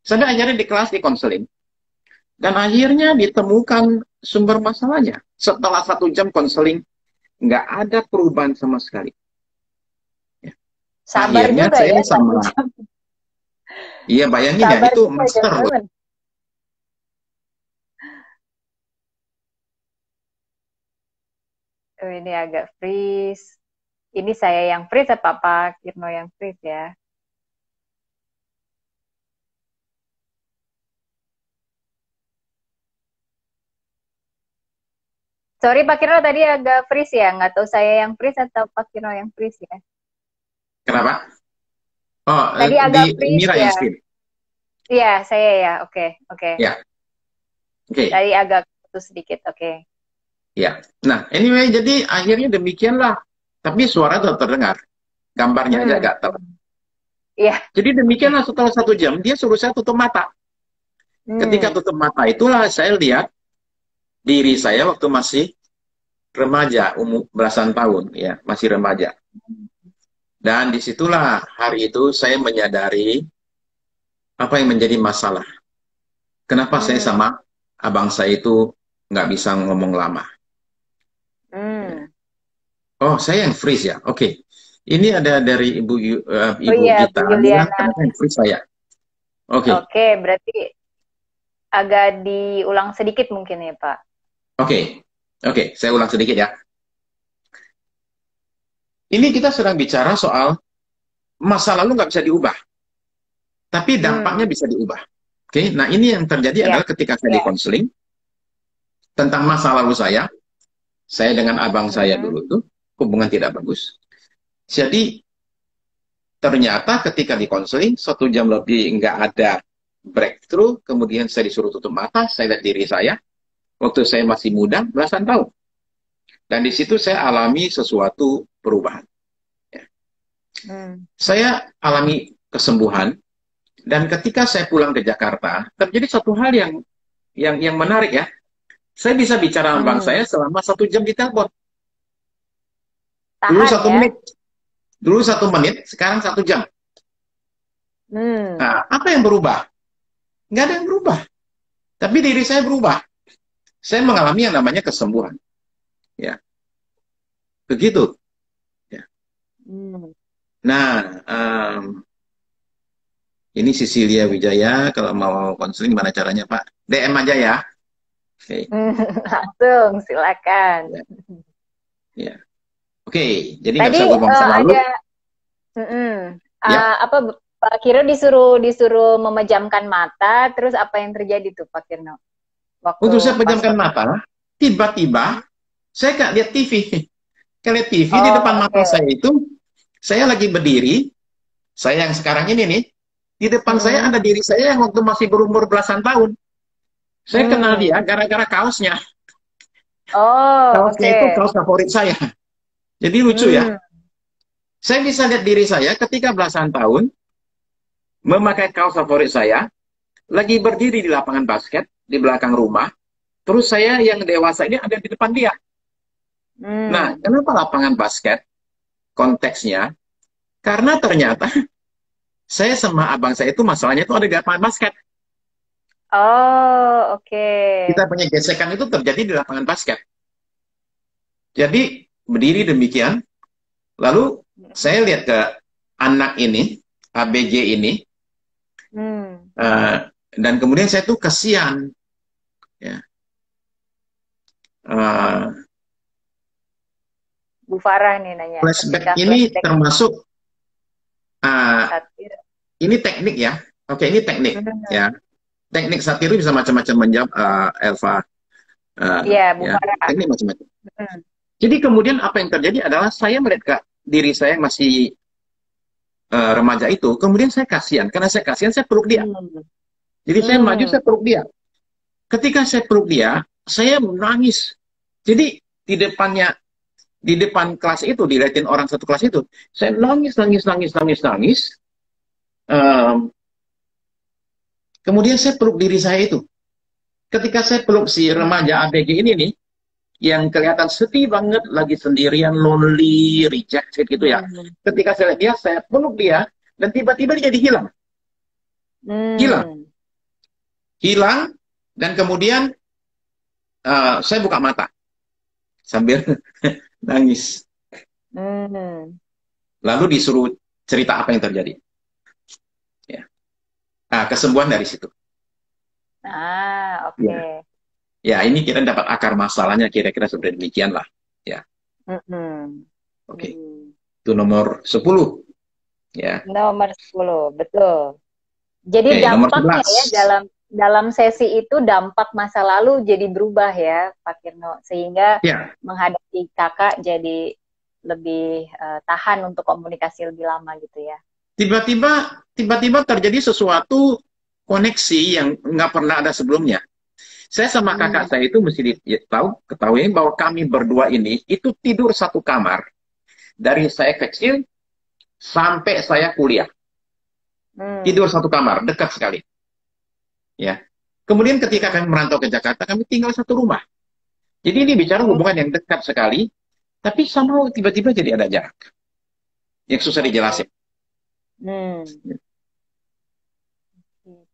S2: Sampai akhirnya di kelas di konseling. Dan akhirnya ditemukan sumber masalahnya. Setelah 1 jam konseling, nggak ada perubahan sama sekali. Ya.
S1: Sabar
S2: Akhirnya
S1: juga
S2: saya
S1: ya satu
S2: sama,
S1: jam.
S2: iya bayangin ya,
S1: Sabar
S2: itu
S1: juga
S2: master loh.
S1: gentleman. Oh, ini agak freeze. Ini saya yang freeze apa Pak Kirno yang freeze ya? Sorry Pak Kirno tadi agak freeze ya. Nggak tahu saya yang freeze atau Pak Kirno yang freeze ya.
S2: Kenapa? Oh,
S1: Tadi
S2: di
S1: agak freeze
S2: Mira
S1: ya.
S2: yang screen.
S1: Iya, saya ya. Oke, oke.
S2: Ya, oke.
S1: Tadi agak putus sedikit. Oke.
S2: Ya. Nah, anyway, jadi akhirnya demikianlah. Tapi suara tetap terdengar. Gambarnya aja
S1: Hmm.
S2: agak terang.
S1: Iya,
S2: Jadi
S1: oke.
S2: demikianlah setelah 1 jam, dia suruh saya tutup mata. Ketika
S1: Hmm.
S2: tutup mata itulah saya lihat diri saya waktu masih remaja, umur belasan tahun, ya, masih remaja. Dan disitulah hari itu saya menyadari apa yang menjadi masalah. Kenapa saya
S1: Hmm.
S2: sama abang saya itu nggak bisa ngomong lama. Ya.
S1: Hmm.
S2: Oh, saya yang freeze ya. Oke. Ini ada dari
S1: Oh
S2: Ibu
S1: iya, Bu
S2: Gita bilang
S1: Juliana.
S2: kenapa yang freeze saya. Oke.
S1: Oke, berarti agak diulang sedikit mungkin ya, Pak.
S2: Oke. Oke, saya ulang sedikit ya. Ini kita sedang bicara soal masa lalu nggak bisa diubah, tapi dampaknya
S1: Hmm.
S2: bisa diubah. Oke, nah ini yang terjadi
S1: Ya,
S2: adalah ketika saya di
S1: ya.
S2: konseling tentang masa lalu saya dengan abang saya
S1: Hmm.
S2: dulu tuh hubungan tidak bagus. Jadi ternyata ketika di konseling 1 jam lebih nggak ada breakthrough, kemudian saya disuruh tutup mata, saya lihat diri saya waktu saya masih muda, belasan tahun. Dan di situ saya alami sesuatu perubahan. Ya.
S1: Hmm.
S2: Saya alami kesembuhan. Dan ketika saya pulang ke Jakarta, terjadi satu hal yang menarik ya. Saya bisa bicara sama bang
S1: Hmm.
S2: saya selama 1 jam di telepon. Dulu
S1: Tahan
S2: satu
S1: ya.
S2: menit, dulu 1 menit, sekarang 1 jam.
S1: Hmm.
S2: Nah, apa yang berubah? Nggak ada yang berubah. Tapi diri saya berubah. Saya mengalami yang namanya kesembuhan. Ya, begitu. Ya.
S1: Hmm.
S2: Nah, ini Cecilia Wijaya. Kalau mau konseling, gimana caranya, Pak? DM aja ya. Oke.
S1: Langsung, silakan.
S2: Ya. Ya. Oke, jadi nggak
S1: Tadi
S2: bisa berubah masa lalu.
S1: ada mm-mm.
S2: Ya,
S1: Apa Pak Kirno disuruh memejamkan mata, terus apa yang terjadi tuh Pak Kirno
S2: untuk
S1: waktu
S2: saya
S1: pas
S2: pejamkan mata, tiba-tiba saya nggak lihat TV. Kayak lihat TV di
S1: Oh,
S2: depan mata
S1: oke.
S2: saya itu, saya lagi berdiri, saya yang sekarang ini nih, di depan saya
S1: Mm-mm.
S2: ada diri saya yang waktu masih berumur belasan tahun. Saya kenal dia
S1: Hmm.
S2: gara-gara kaosnya.
S1: Oh,
S2: Kaosnya itu
S1: oke.
S2: kaos favorit saya. Jadi lucu ya.
S1: Hmm.
S2: Saya bisa lihat diri saya ketika belasan tahun memakai kaos favorit saya, lagi berdiri di lapangan basket di belakang rumah. Terus saya yang dewasa ini ada di depan dia. Nah,
S1: Hmm.
S2: kenapa lapangan basket? Konteksnya, karena ternyata saya sama abang saya itu masalahnya itu ada di lapangan basket.
S1: Oh, oke.
S2: Kita punya gesekan itu terjadi di lapangan basket. Jadi berdiri demikian, lalu saya lihat ke anak ini, ABJ ini,
S1: Hmm.
S2: uh, dan kemudian saya tuh kesian, ya. Uh,
S1: Bu Farah nih nanya.
S2: Flashback
S1: Ketika
S2: ini
S1: flashback
S2: termasuk uh,
S1: satir.
S2: ini teknik ya. Oke, ini teknik
S1: Hmm.
S2: ya. Teknik satir bisa macam-macam menjawab Elva.
S1: Iya, Bu
S2: Ya,
S1: Farah.
S2: teknik macam-macam.
S1: Hmm.
S2: Jadi kemudian apa yang terjadi adalah saya melihat diri saya yang masih remaja itu, kemudian saya kasihan. Karena saya kasihan, saya peluk dia.
S1: Hmm.
S2: Jadi saya maju,
S1: Hmm.
S2: saya peluk dia. Ketika saya peluk dia, saya menangis. Jadi di depan kelas itu, dilihatin orang satu kelas itu, saya nangis, nangis, nangis, nangis, nangis. Um, Kemudian saya peluk diri saya itu. Ketika saya peluk si remaja ABG ini nih, yang kelihatan sedih banget, lagi sendirian, lonely, rejected gitu ya.
S1: Hmm.
S2: Ketika saya lihat dia, saya peluk dia, dan tiba-tiba dia jadi hilang. Hilang.
S1: Hmm.
S2: Hilang, dan kemudian saya buka mata sambil nangis.
S1: Hmm.
S2: Lalu disuruh cerita apa yang terjadi. Ya. Nah, kesembuhan dari situ.
S1: Ah,
S2: Ya.
S1: oke.
S2: Ya, ini kita dapat akar masalahnya kira-kira seperti demikian lah. Ya,
S1: Mm-mm.
S2: oke.
S1: Mm-mm.
S2: Itu nomor 10. Ya.
S1: Nomor 10, betul. Jadi
S2: Oke, nomor
S1: dampaknya
S2: 11.
S1: ya dalam dalam sesi itu dampak masa lalu jadi berubah ya, Pak Kirno, sehingga
S2: Ya,
S1: menghadapi kakak jadi lebih tahan untuk komunikasi lebih lama gitu ya.
S2: tiba-tiba terjadi sesuatu koneksi yang nggak pernah ada sebelumnya. Saya sama kakak
S1: Hmm.
S2: saya itu mesti ketahui bahwa kami berdua ini itu tidur satu kamar dari saya kecil sampai saya kuliah.
S1: Hmm.
S2: Tidur satu kamar, dekat sekali. Ya. Kemudian ketika kami merantau ke Jakarta, kami tinggal satu rumah. Jadi ini bicara
S1: Hmm.
S2: hubungan yang dekat sekali, tapi somehow tiba-tiba jadi ada jarak. Yang susah
S1: Oke.
S2: dijelasin.
S1: Hmm.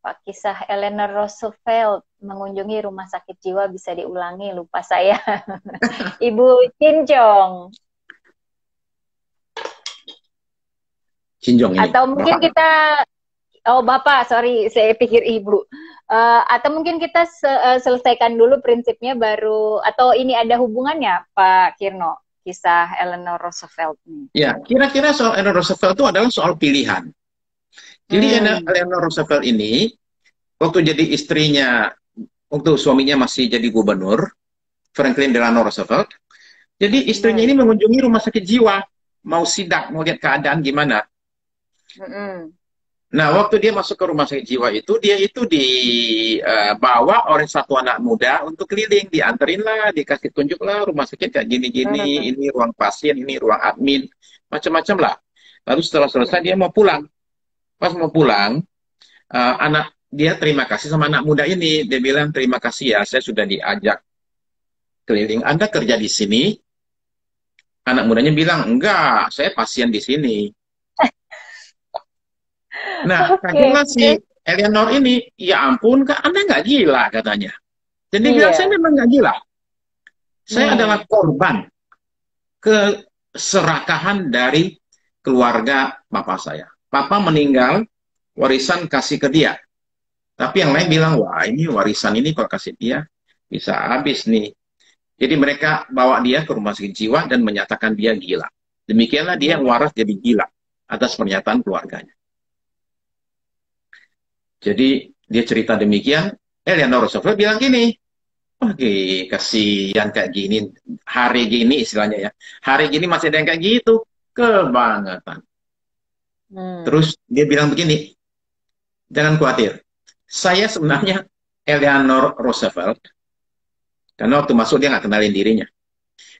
S1: Pak, kisah Eleanor Roosevelt mengunjungi rumah sakit jiwa bisa diulangi, lupa saya. Ibu Cincong.
S2: Cinjong ini,
S1: Atau mungkin
S2: Bapak.
S1: kita, oh Bapak, sorry, saya pikir Ibu. Atau mungkin kita selesaikan dulu prinsipnya baru, atau ini ada hubungannya Pak Kirno, kisah Eleanor Roosevelt ini.
S2: Ya, kira-kira soal Eleanor Roosevelt itu adalah soal pilihan. Jadi
S1: Hmm.
S2: Eleanor Roosevelt ini, waktu jadi istrinya, waktu suaminya masih jadi gubernur, Franklin Delano Roosevelt, jadi istrinya
S1: Hmm.
S2: ini mengunjungi rumah sakit jiwa, mau sidak, mau lihat keadaan gimana.
S1: Hmm.
S2: Nah, waktu dia masuk ke rumah sakit jiwa itu, dia itu dibawa oleh satu anak muda untuk keliling, dianterin lah, dikasih tunjuk lah, rumah sakit kayak gini-gini,
S1: Hmm.
S2: ini ruang pasien, ini ruang admin, macam-macam lah. Lalu setelah selesai dia mau pulang. Pas mau pulang, anak dia terima kasih sama anak muda ini. Dia bilang, terima kasih ya, saya sudah diajak keliling. Anda kerja di sini? Anak mudanya bilang, enggak, saya pasien di sini. Nah,
S1: Oke,
S2: kagetlah si
S1: terus?
S2: Eleanor ini, ya ampun, Kak, Anda nggak gila, katanya. Dan dia bilang, saya
S1: Iya.
S2: memang nggak gila. Saya adalah
S1: Hmm.
S2: korban keserakahan dari keluarga papa saya. Papa meninggal, warisan kasih ke dia. Tapi yang lain
S1: Hmm.
S2: bilang, wah ini warisan ini kalau kasih dia, bisa habis nih. Jadi mereka bawa dia ke rumah sakit jiwa dan menyatakan dia gila. Demikianlah dia yang
S1: Hmm.
S2: waras jadi gila atas pernyataan keluarganya. Jadi dia cerita demikian, Eleanor Roosevelt bilang gini, oke, kasihan kayak gini, hari gini istilahnya ya, hari gini masih ada yang kayak gitu, kebangetan.
S1: Hmm.
S2: Terus dia bilang begini, jangan khawatir, saya sebenarnya Eleanor Roosevelt, karena waktu masuk dia nggak kenalin dirinya.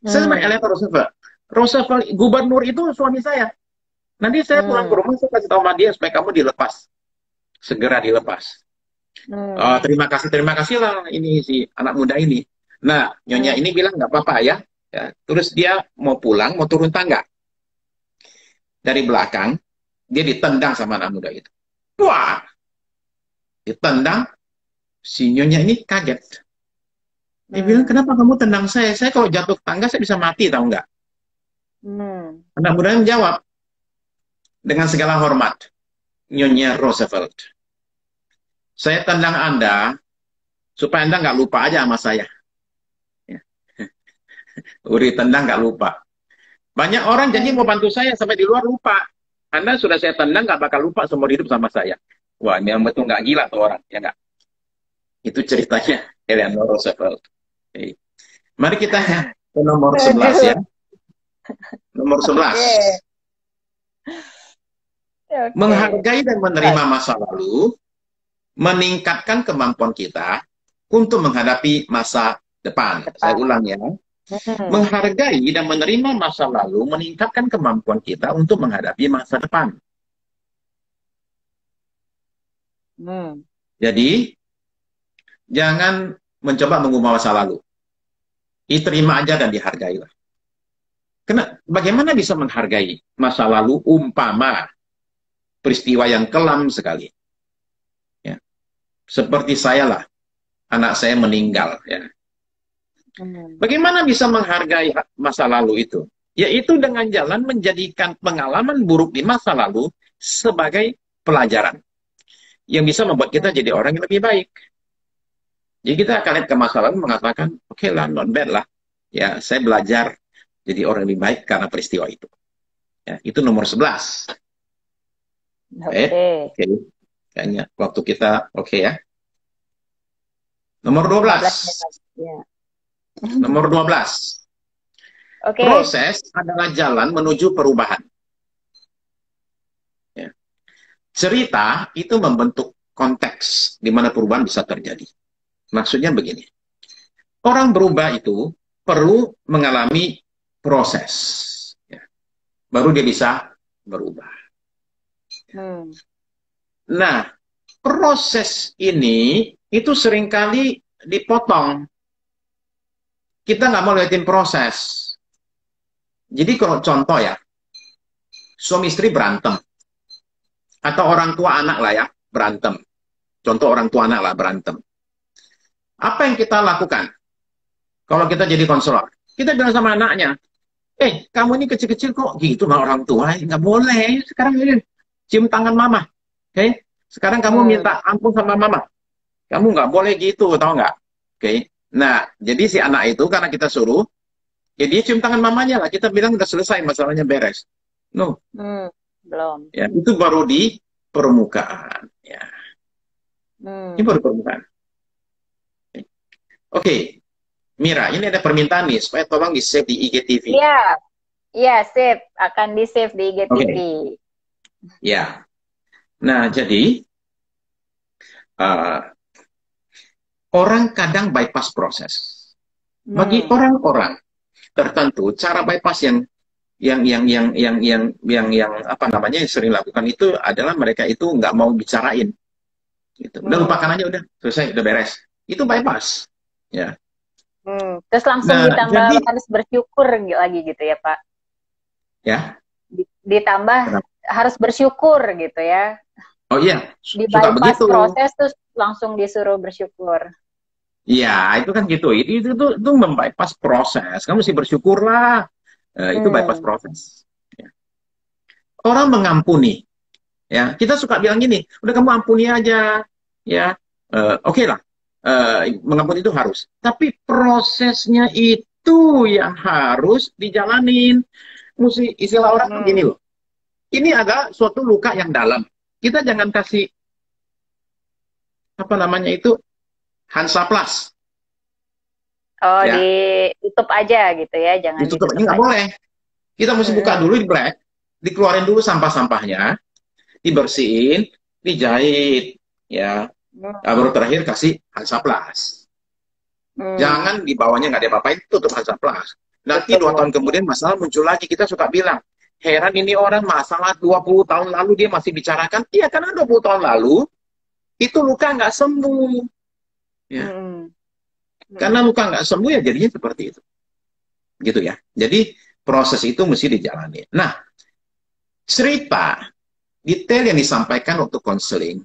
S2: Saya sebenarnya
S1: Hmm.
S2: Eleanor Roosevelt. Roosevelt, gubernur itu suami saya. Nanti saya pulang ke
S1: Hmm.
S2: rumah, saya kasih tahu sama dia supaya kamu dilepas. Segera dilepas.
S1: Hmm.
S2: Terima kasih lah ini si anak muda ini. Nah, nyonya
S1: Hmm.
S2: ini bilang nggak apa-apa ya. Ya. Terus dia mau pulang, mau turun tangga. Dari belakang, dia ditendang sama anak muda itu. Wah, ditendang, si nyonya ini kaget. Dia bilang,
S1: Hmm.
S2: kenapa kamu tendang saya? Saya kalau jatuh ke tangga, saya bisa mati, tahu nggak?
S1: Hmm.
S2: Anak muda menjawab, dengan segala hormat, Nyonya Roosevelt. Saya tendang Anda, supaya Anda nggak lupa aja sama saya. Ya. Uri tendang nggak lupa. Banyak orang janji mau bantu saya sampai di luar lupa. Anda sudah saya tendang nggak bakal lupa seumur hidup sama saya. Wah, ini yang betul nggak gila tuh orang, ya nggak? Itu ceritanya Eleanor Roosevelt. Oke. Mari kita ke nomor 11 ya.
S1: Aduh.
S2: Nomor 11.
S1: Oke. Oke.
S2: Menghargai dan menerima
S1: Baik.
S2: masa lalu, meningkatkan kemampuan kita untuk menghadapi masa depan. Saya
S1: Depan.
S2: ulang ya. Menghargai dan menerima masa lalu, meningkatkan kemampuan kita untuk menghadapi masa depan. Jadi, jangan mencoba mengubah masa lalu. Diterima aja dan dihargailah. Bagaimana bisa menghargai masa lalu umpama peristiwa yang kelam sekali? Ya. Seperti saya lah, anak saya meninggal. Ya. Bagaimana bisa menghargai masa lalu itu? Yaitu dengan jalan menjadikan pengalaman buruk di masa lalu sebagai pelajaran yang bisa membuat kita jadi orang yang lebih baik. Jadi kita akan lihat ke masa lalu mengatakan, oke lah, not bad lah. Ya, saya belajar jadi orang lebih baik karena peristiwa itu. Ya, itu nomor 11. Oke. Kayaknya waktu kita oke ya. Nomor 12.
S1: Ya.
S2: Nomor 12. Proses adalah jalan menuju perubahan. Ya. Cerita itu membentuk konteks di mana perubahan bisa terjadi. Maksudnya begini. Orang berubah itu perlu mengalami proses. Ya. Baru dia bisa berubah. Nah, proses ini itu seringkali dipotong. Kita nggak mau liatin proses. Jadi kalau contoh ya, suami istri berantem. Atau orang tua anak lah ya, berantem. Contoh orang tua anak lah berantem. Apa yang kita lakukan? Kalau kita jadi konselor, kita bilang sama anaknya, kamu ini kecil-kecil kok gitu sama orang tua, nggak boleh. Sekarang ini cium tangan mama. Oke? Sekarang kamu minta ampun sama mama. Kamu nggak boleh gitu, tahu nggak? Oke? Nah, jadi si anak itu karena kita suruh, ya dia cium tangan mamanya lah. Kita bilang udah selesai, masalahnya beres. No.
S1: Belum.
S2: Ya, itu baru di permukaan. Ya. Ini baru permukaan. Oke. Mira, ini ada permintaan nih, supaya tolong di-save di IGTV.
S1: Iya, save. Akan di-save di IGTV.
S2: Ya. Nah, jadi, orang kadang bypass proses. Bagi orang-orang tertentu, cara bypass yang apa namanya yang sering lakukan itu adalah mereka itu nggak mau bicarain. Gitu. Udah lupakan aja, udah selesai, udah beres. Itu bypass. Ya.
S1: Terus langsung ditambah harus bersyukur lagi gitu ya Pak?
S2: Ya.
S1: Ditambah harus bersyukur gitu ya?
S2: Oh iya.
S1: Di bypass proses terus langsung disuruh bersyukur.
S2: Iya, itu kan gitu. Itu membypass proses. Kamu mesti bersyukurlah. Itu bypass proses. Ya. Orang mengampuni. Ya, kita suka bilang gini, udah kamu ampuni aja. Ya, oke lah. Mengampuni itu harus. Tapi prosesnya itu yang harus dijalanin. Mesti istilah orang begini loh. Ini ada suatu luka yang dalam. Kita jangan kasih apa namanya itu Hansaplas.
S1: Oh, ya. Ditutup aja gitu ya, jangan
S2: ditutup aja. Nggak boleh. Kita mesti buka dulu di black, dikeluarin dulu sampah-sampahnya, dibersihin, dijahit, ya. Baru terakhir kasih Hansaplas. Jangan di bawahnya nggak ada apa-apain, tutup Hansaplas. Nanti 2 tahun kemudian masalah muncul lagi, kita suka bilang, heran ini orang masalah 20 tahun lalu dia masih bicarakan. Iya, karena 20 tahun lalu itu luka nggak sembuh. Ya. Karena luka nggak sembuh ya jadinya seperti itu. Gitu ya. Jadi proses itu mesti dijalani. Nah, cerita detail yang disampaikan waktu konseling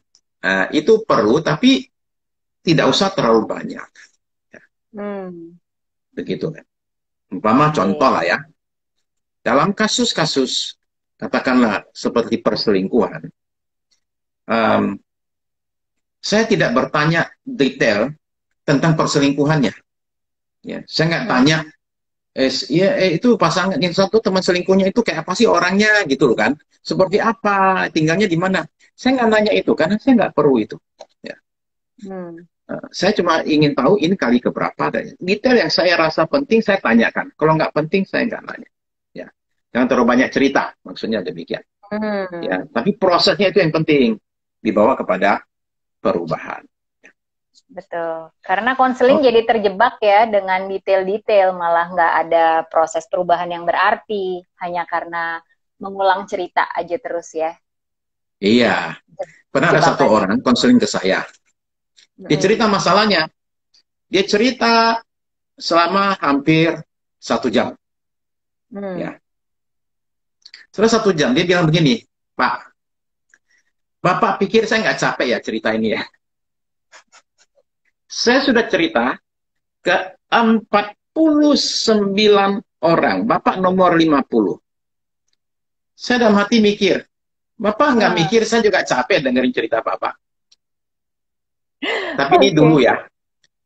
S2: itu perlu, tapi tidak usah terlalu banyak. Ya. Begitu kan. Umpama contoh lah ya. Dalam kasus-kasus katakanlah seperti perselingkuhan, saya tidak bertanya detail tentang perselingkuhannya. Ya, saya nggak tanya Itu pasangan yang satu teman selingkuhnya itu kayak apa sih orangnya gitu loh kan? Seperti apa? Tinggalnya di mana? Saya nggak nanya itu karena saya nggak perlu itu. Ya.
S1: Hmm.
S2: Saya cuma ingin tahu ini kali keberapa. Dan detail yang saya rasa penting saya tanyakan. Kalau nggak penting saya nggak nanya. Ya. Jangan terlalu banyak cerita. Maksudnya demikian. Ya.
S1: Hmm.
S2: Tapi prosesnya itu yang penting dibawa kepada perubahan.
S1: Betul. Karena konseling
S2: Oke.
S1: jadi terjebak ya dengan detail-detail, malah nggak ada proses perubahan yang berarti, hanya karena mengulang cerita aja terus ya,
S2: Iya. Pernah ada satu
S1: jebakannya.
S2: orang konseling ke saya. Dia cerita
S1: Mm-mm.
S2: masalahnya. Dia cerita selama hampir 1 jam.
S1: Hmm.
S2: Ya. Setelah 1 jam, dia bilang begini, Pak, Bapak pikir saya nggak capek ya cerita ini ya? Saya sudah cerita ke 49 orang, Bapak nomor 50. Saya dalam hati mikir, Bapak nggak
S1: Hmm.
S2: mikir saya juga capek dengerin cerita Bapak. Tapi ini dulu
S1: Oke.
S2: ya,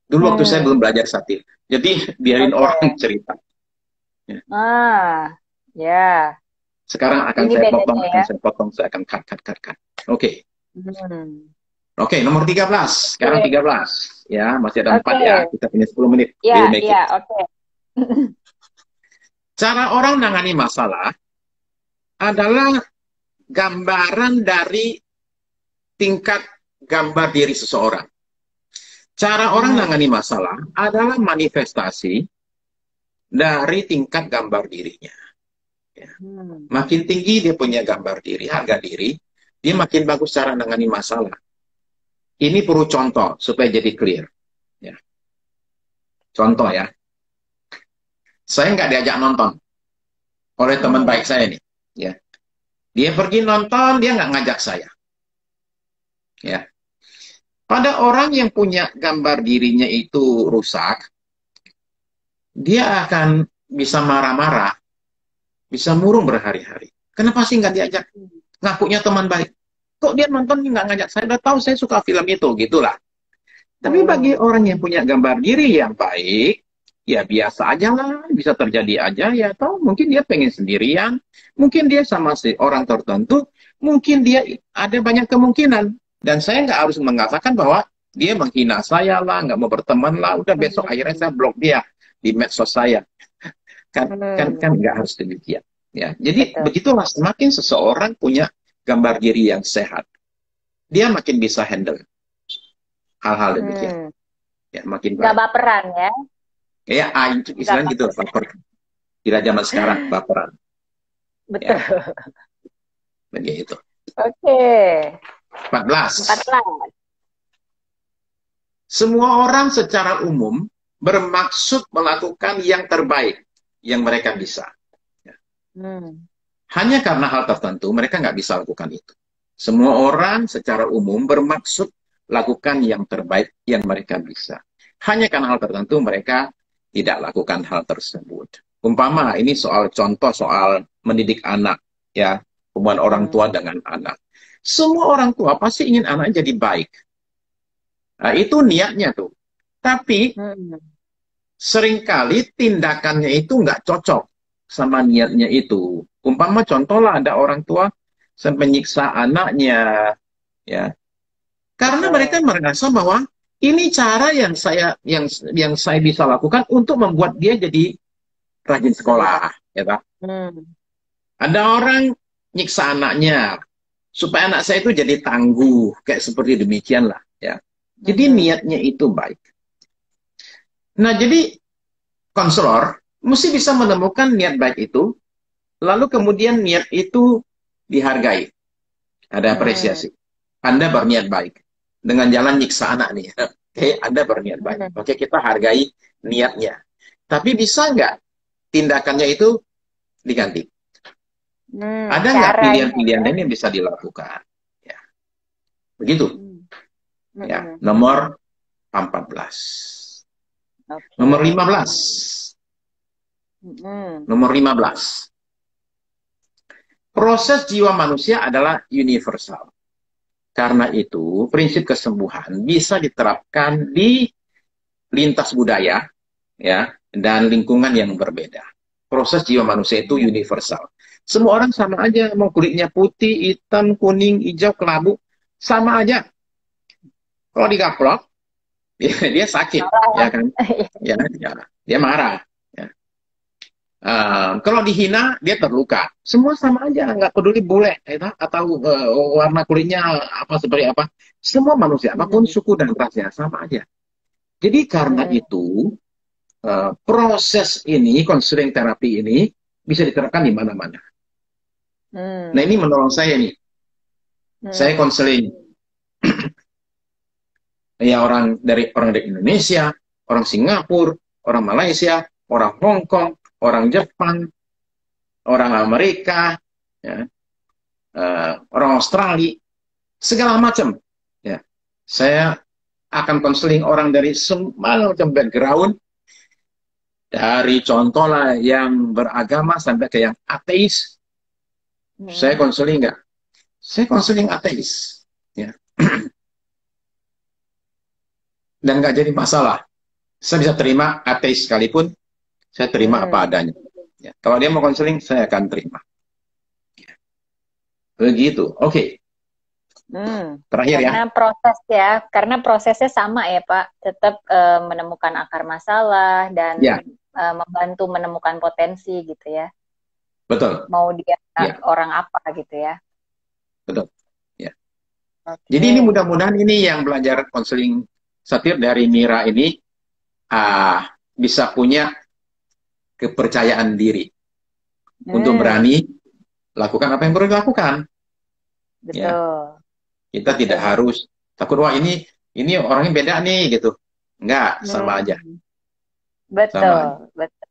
S2: dulu waktu saya belum
S1: Hmm.
S2: belajar satir. Jadi biarin orang
S1: Oke.
S2: cerita. Ya.
S1: Ah, ya.
S2: Sekarang akan
S1: Ini
S2: saya potong,
S1: bedanya ya.
S2: saya akan cut, cut, cut, cut. Oke.
S1: Hmm.
S2: Oke, nomor 13. Sekarang
S1: Oke.
S2: 13. Ya, masih ada 4 ya.
S1: Oke.
S2: Kita punya 10 menit.
S1: Ya,
S2: We'll make
S1: ya,
S2: it.
S1: oke.
S2: Cara orang menangani masalah adalah gambaran dari tingkat gambar diri seseorang. Cara orang
S1: Hmm.
S2: menangani masalah adalah manifestasi dari tingkat gambar dirinya. Ya.
S1: Hmm.
S2: Makin tinggi dia punya gambar diri, harga diri, dia makin bagus cara menangani masalah. Ini perlu contoh supaya jadi clear. Ya. Contoh ya, saya nggak diajak nonton oleh teman baik
S1: Hmm.
S2: saya nih. Ya. Dia pergi nonton, dia nggak ngajak saya. Ya. Pada orang yang punya gambar dirinya itu rusak, dia akan bisa marah-marah, bisa murung berhari-hari. Kenapa sih nggak diajak? Ngakunya teman baik. Kok dia nonton nggak ngajak saya? Udah tahu saya suka film itu, gitulah. Tapi bagi
S1: Hmm.
S2: orang yang punya gambar diri yang baik, ya biasa aja lah, bisa terjadi aja ya. Atau mungkin dia pengen sendirian, mungkin dia sama si orang tertentu, mungkin dia ada banyak kemungkinan. Dan saya nggak harus mengatakan bahwa dia menghina saya lah, nggak mau berteman lah. Udah besok akhirnya saya
S1: Hmm.
S2: blok dia di medsos saya. Kan
S1: Hmm.
S2: nggak harus demikian. Ya, jadi
S1: Betul.
S2: begitulah semakin seseorang punya gambar diri yang sehat, dia makin bisa handle hal-hal demikian.
S1: Hmm.
S2: Ya, makin
S1: Nggak
S2: baik.
S1: baperan ya.
S2: Kayak itu
S1: Nggak
S2: istilahnya gitu,
S1: baper.
S2: baper. Kira zaman sekarang, baperan.
S1: Betul.
S2: Ya, begitu.
S1: Oke.
S2: 14.
S1: 14.
S2: Semua orang secara umum bermaksud melakukan yang terbaik yang mereka bisa. Ya.
S1: Hmm.
S2: Hanya karena hal tertentu, mereka nggak bisa lakukan itu. Semua orang secara umum bermaksud lakukan yang terbaik yang mereka bisa. Hanya karena hal tertentu, mereka tidak lakukan hal tersebut. Umpama, ini soal contoh soal mendidik anak, ya, hubungan orang
S1: Hmm.
S2: tua dengan anak. Semua orang tua pasti ingin anaknya jadi baik. Nah, itu niatnya tuh. Tapi
S1: Hmm.
S2: seringkali tindakannya itu nggak cocok sama niatnya itu. Umpama contoh lah ada orang tua sampai nyiksa anaknya, ya, karena mereka
S1: Oke.
S2: merasa bahwa ini cara yang saya bisa lakukan untuk membuat dia jadi rajin
S1: Lebih baik.
S2: sekolah, ya kan?
S1: Hmm.
S2: Ada orang nyiksa anaknya supaya anak saya itu jadi tangguh, kayak seperti demikian lah, ya. Jadi
S1: Hmm.
S2: niatnya itu baik. Nah, jadi konselor mesti bisa menemukan niat baik itu, lalu kemudian niat itu dihargai, ada
S1: Hmm.
S2: apresiasi. Anda berniat baik dengan jalan nyiksa anak nih. Oke, Anda berniat baik.
S1: Hmm.
S2: Oke, kita hargai niatnya. Tapi bisa nggak tindakannya itu diganti?
S1: Hmm.
S2: Ada nggak
S1: Caranya
S2: pilihan-pilihan
S1: ya.
S2: lain yang bisa dilakukan? Ya, begitu.
S1: Hmm.
S2: Ya,
S1: Hmm.
S2: nomor 14. Nomor
S1: Oke.
S2: 15.
S1: Hmm.
S2: Nomor 15. Proses jiwa manusia adalah universal. Karena itu, prinsip kesembuhan bisa diterapkan di lintas budaya, ya, dan lingkungan yang berbeda. Proses jiwa manusia itu universal. Semua orang sama aja, mau kulitnya putih, hitam, kuning, hijau, kelabu, sama aja. Kalau digaplok, dia sakit, ya kan? Ya, ya, dia marah. Ya. Kalau dihina, dia terluka. Semua sama aja, nggak peduli bule ya, atau warna kulitnya apa seperti apa. Semua manusia, apapun suku dan rasnya, sama aja. Jadi karena itu, proses ini, konseling terapi ini, bisa diterapkan di mana-mana. Nah ini menolong saya nih. Saya konseling ya orang dari Indonesia, orang Singapura, orang Malaysia, orang Hong Kong, orang Jepang, orang Amerika, ya, orang Australia, segala macam. Ya, saya akan konseling orang dari semua macam background, dari contoh lah yang beragama sampai ke yang ateis. Saya konseling nggak? Saya konseling ateis. Ya. Dan nggak jadi masalah. Saya bisa terima ateis sekalipun, saya terima apa adanya. Ya. Kalau dia mau konseling, saya akan terima. Ya. Begitu. Oke. Terakhir
S1: karena
S2: ya.
S1: proses ya, karena prosesnya sama ya Pak, tetap menemukan akar masalah dan
S2: Ya.
S1: Membantu menemukan potensi gitu ya.
S2: Betul.
S1: Mau dia orang apa gitu ya.
S2: Betul. Ya. Jadi ini mudah-mudahan ini yang belajar konseling satir dari Mira ini bisa punya kepercayaan diri untuk berani lakukan apa yang perlu dilakukan.
S1: Betul.
S2: Ya. Kita tidak harus takut, wah ini orangnya beda nih gitu. Enggak, sama aja.
S1: Betul,
S2: sama aja.
S1: betul.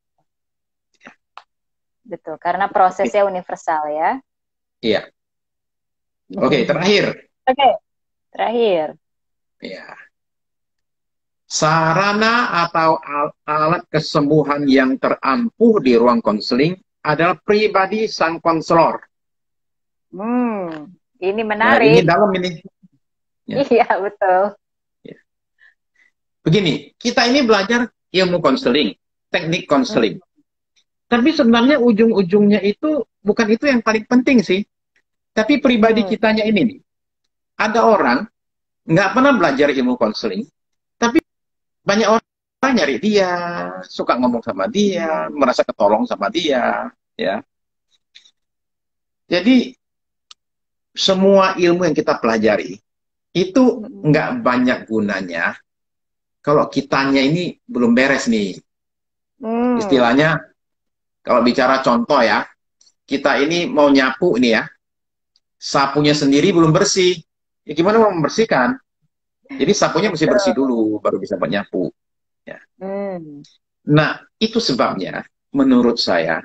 S1: Betul, karena prosesnya universal ya.
S2: Iya. Oke, terakhir.
S1: Oke, terakhir.
S2: Ya. Sarana atau alat kesembuhan yang terampuh di ruang konseling adalah pribadi sang konselor.
S1: Ini menarik.
S2: Nah, ini dalam ini.
S1: Ya. Iya, betul.
S2: Ya. Begini, kita ini belajar ilmu konseling, teknik konseling. Tapi sebenarnya ujung-ujungnya itu bukan itu yang paling penting sih. Tapi pribadi kitanya ini nih. Ada orang nggak pernah belajar ilmu konseling, tapi banyak orang nyari dia, suka ngomong sama dia, merasa ketolong sama dia, ya. Jadi semua ilmu yang kita pelajari itu nggak banyak gunanya kalau kitanya ini belum beres nih. Istilahnya kalau bicara contoh ya, kita ini mau nyapu nih ya, sapunya sendiri belum bersih, ya gimana mau membersihkan? Jadi sapunya mesti bersih dulu, baru bisa nyapu. Ya. Nah, itu sebabnya menurut saya,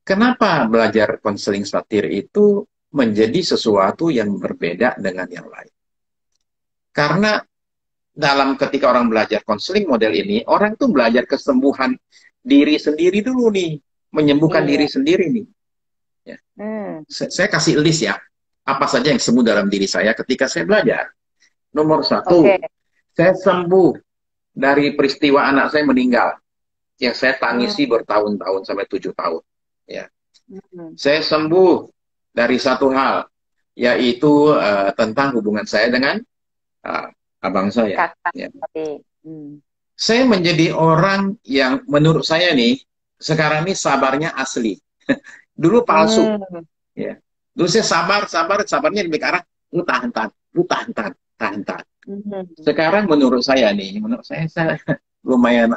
S2: kenapa belajar konseling satir itu menjadi sesuatu yang berbeda dengan yang lain. Karena dalam ketika orang belajar konseling model ini, orang tuh belajar kesembuhan diri sendiri dulu nih, menyembuhkan diri sendiri nih. Ya. Saya kasih list ya, apa saja yang sembuh dalam diri saya ketika saya belajar. Nomor 1, saya sembuh dari peristiwa anak saya meninggal, yang saya tangisi bertahun-tahun sampai 7 tahun. Ya. Saya sembuh dari satu hal, yaitu tentang hubungan saya dengan abang saya. Ya. Saya menjadi orang yang menurut saya nih, sekarang ini sabarnya asli. Dulu palsu. Ya. Dulu saya sabarnya lebih ke arah, lu tahan. Sekarang menurut saya saya lumayan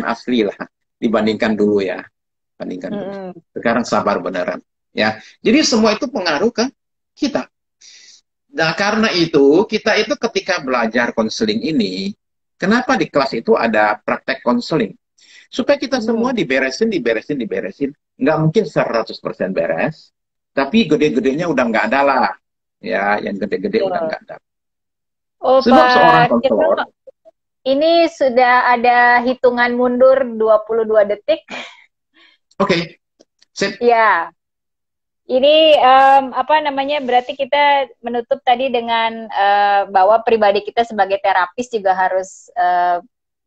S2: asli lah dibandingkan dulu ya. Sekarang sabar beneran. Ya. Jadi semua itu pengaruh ke kita. Nah, karena itu, kita itu ketika belajar konseling ini, kenapa di kelas itu ada praktek konseling? Supaya kita semua diberesin. Nggak mungkin 100% beres, tapi gede-gedenya udah nggak ada lah. Ya, yang gede-gede udah nggak ada.
S1: Sebab seorang konselor, ini sudah ada hitungan mundur 22 detik.
S2: Oke.
S1: Ya. Ini berarti kita menutup tadi dengan bahwa pribadi kita sebagai terapis juga harus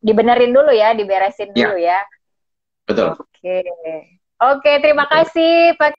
S1: dibenerin dulu ya, diberesin
S2: Ya,
S1: dulu ya.
S2: betul.
S1: Oke. Oke, terima
S2: Oke.
S1: kasih Pak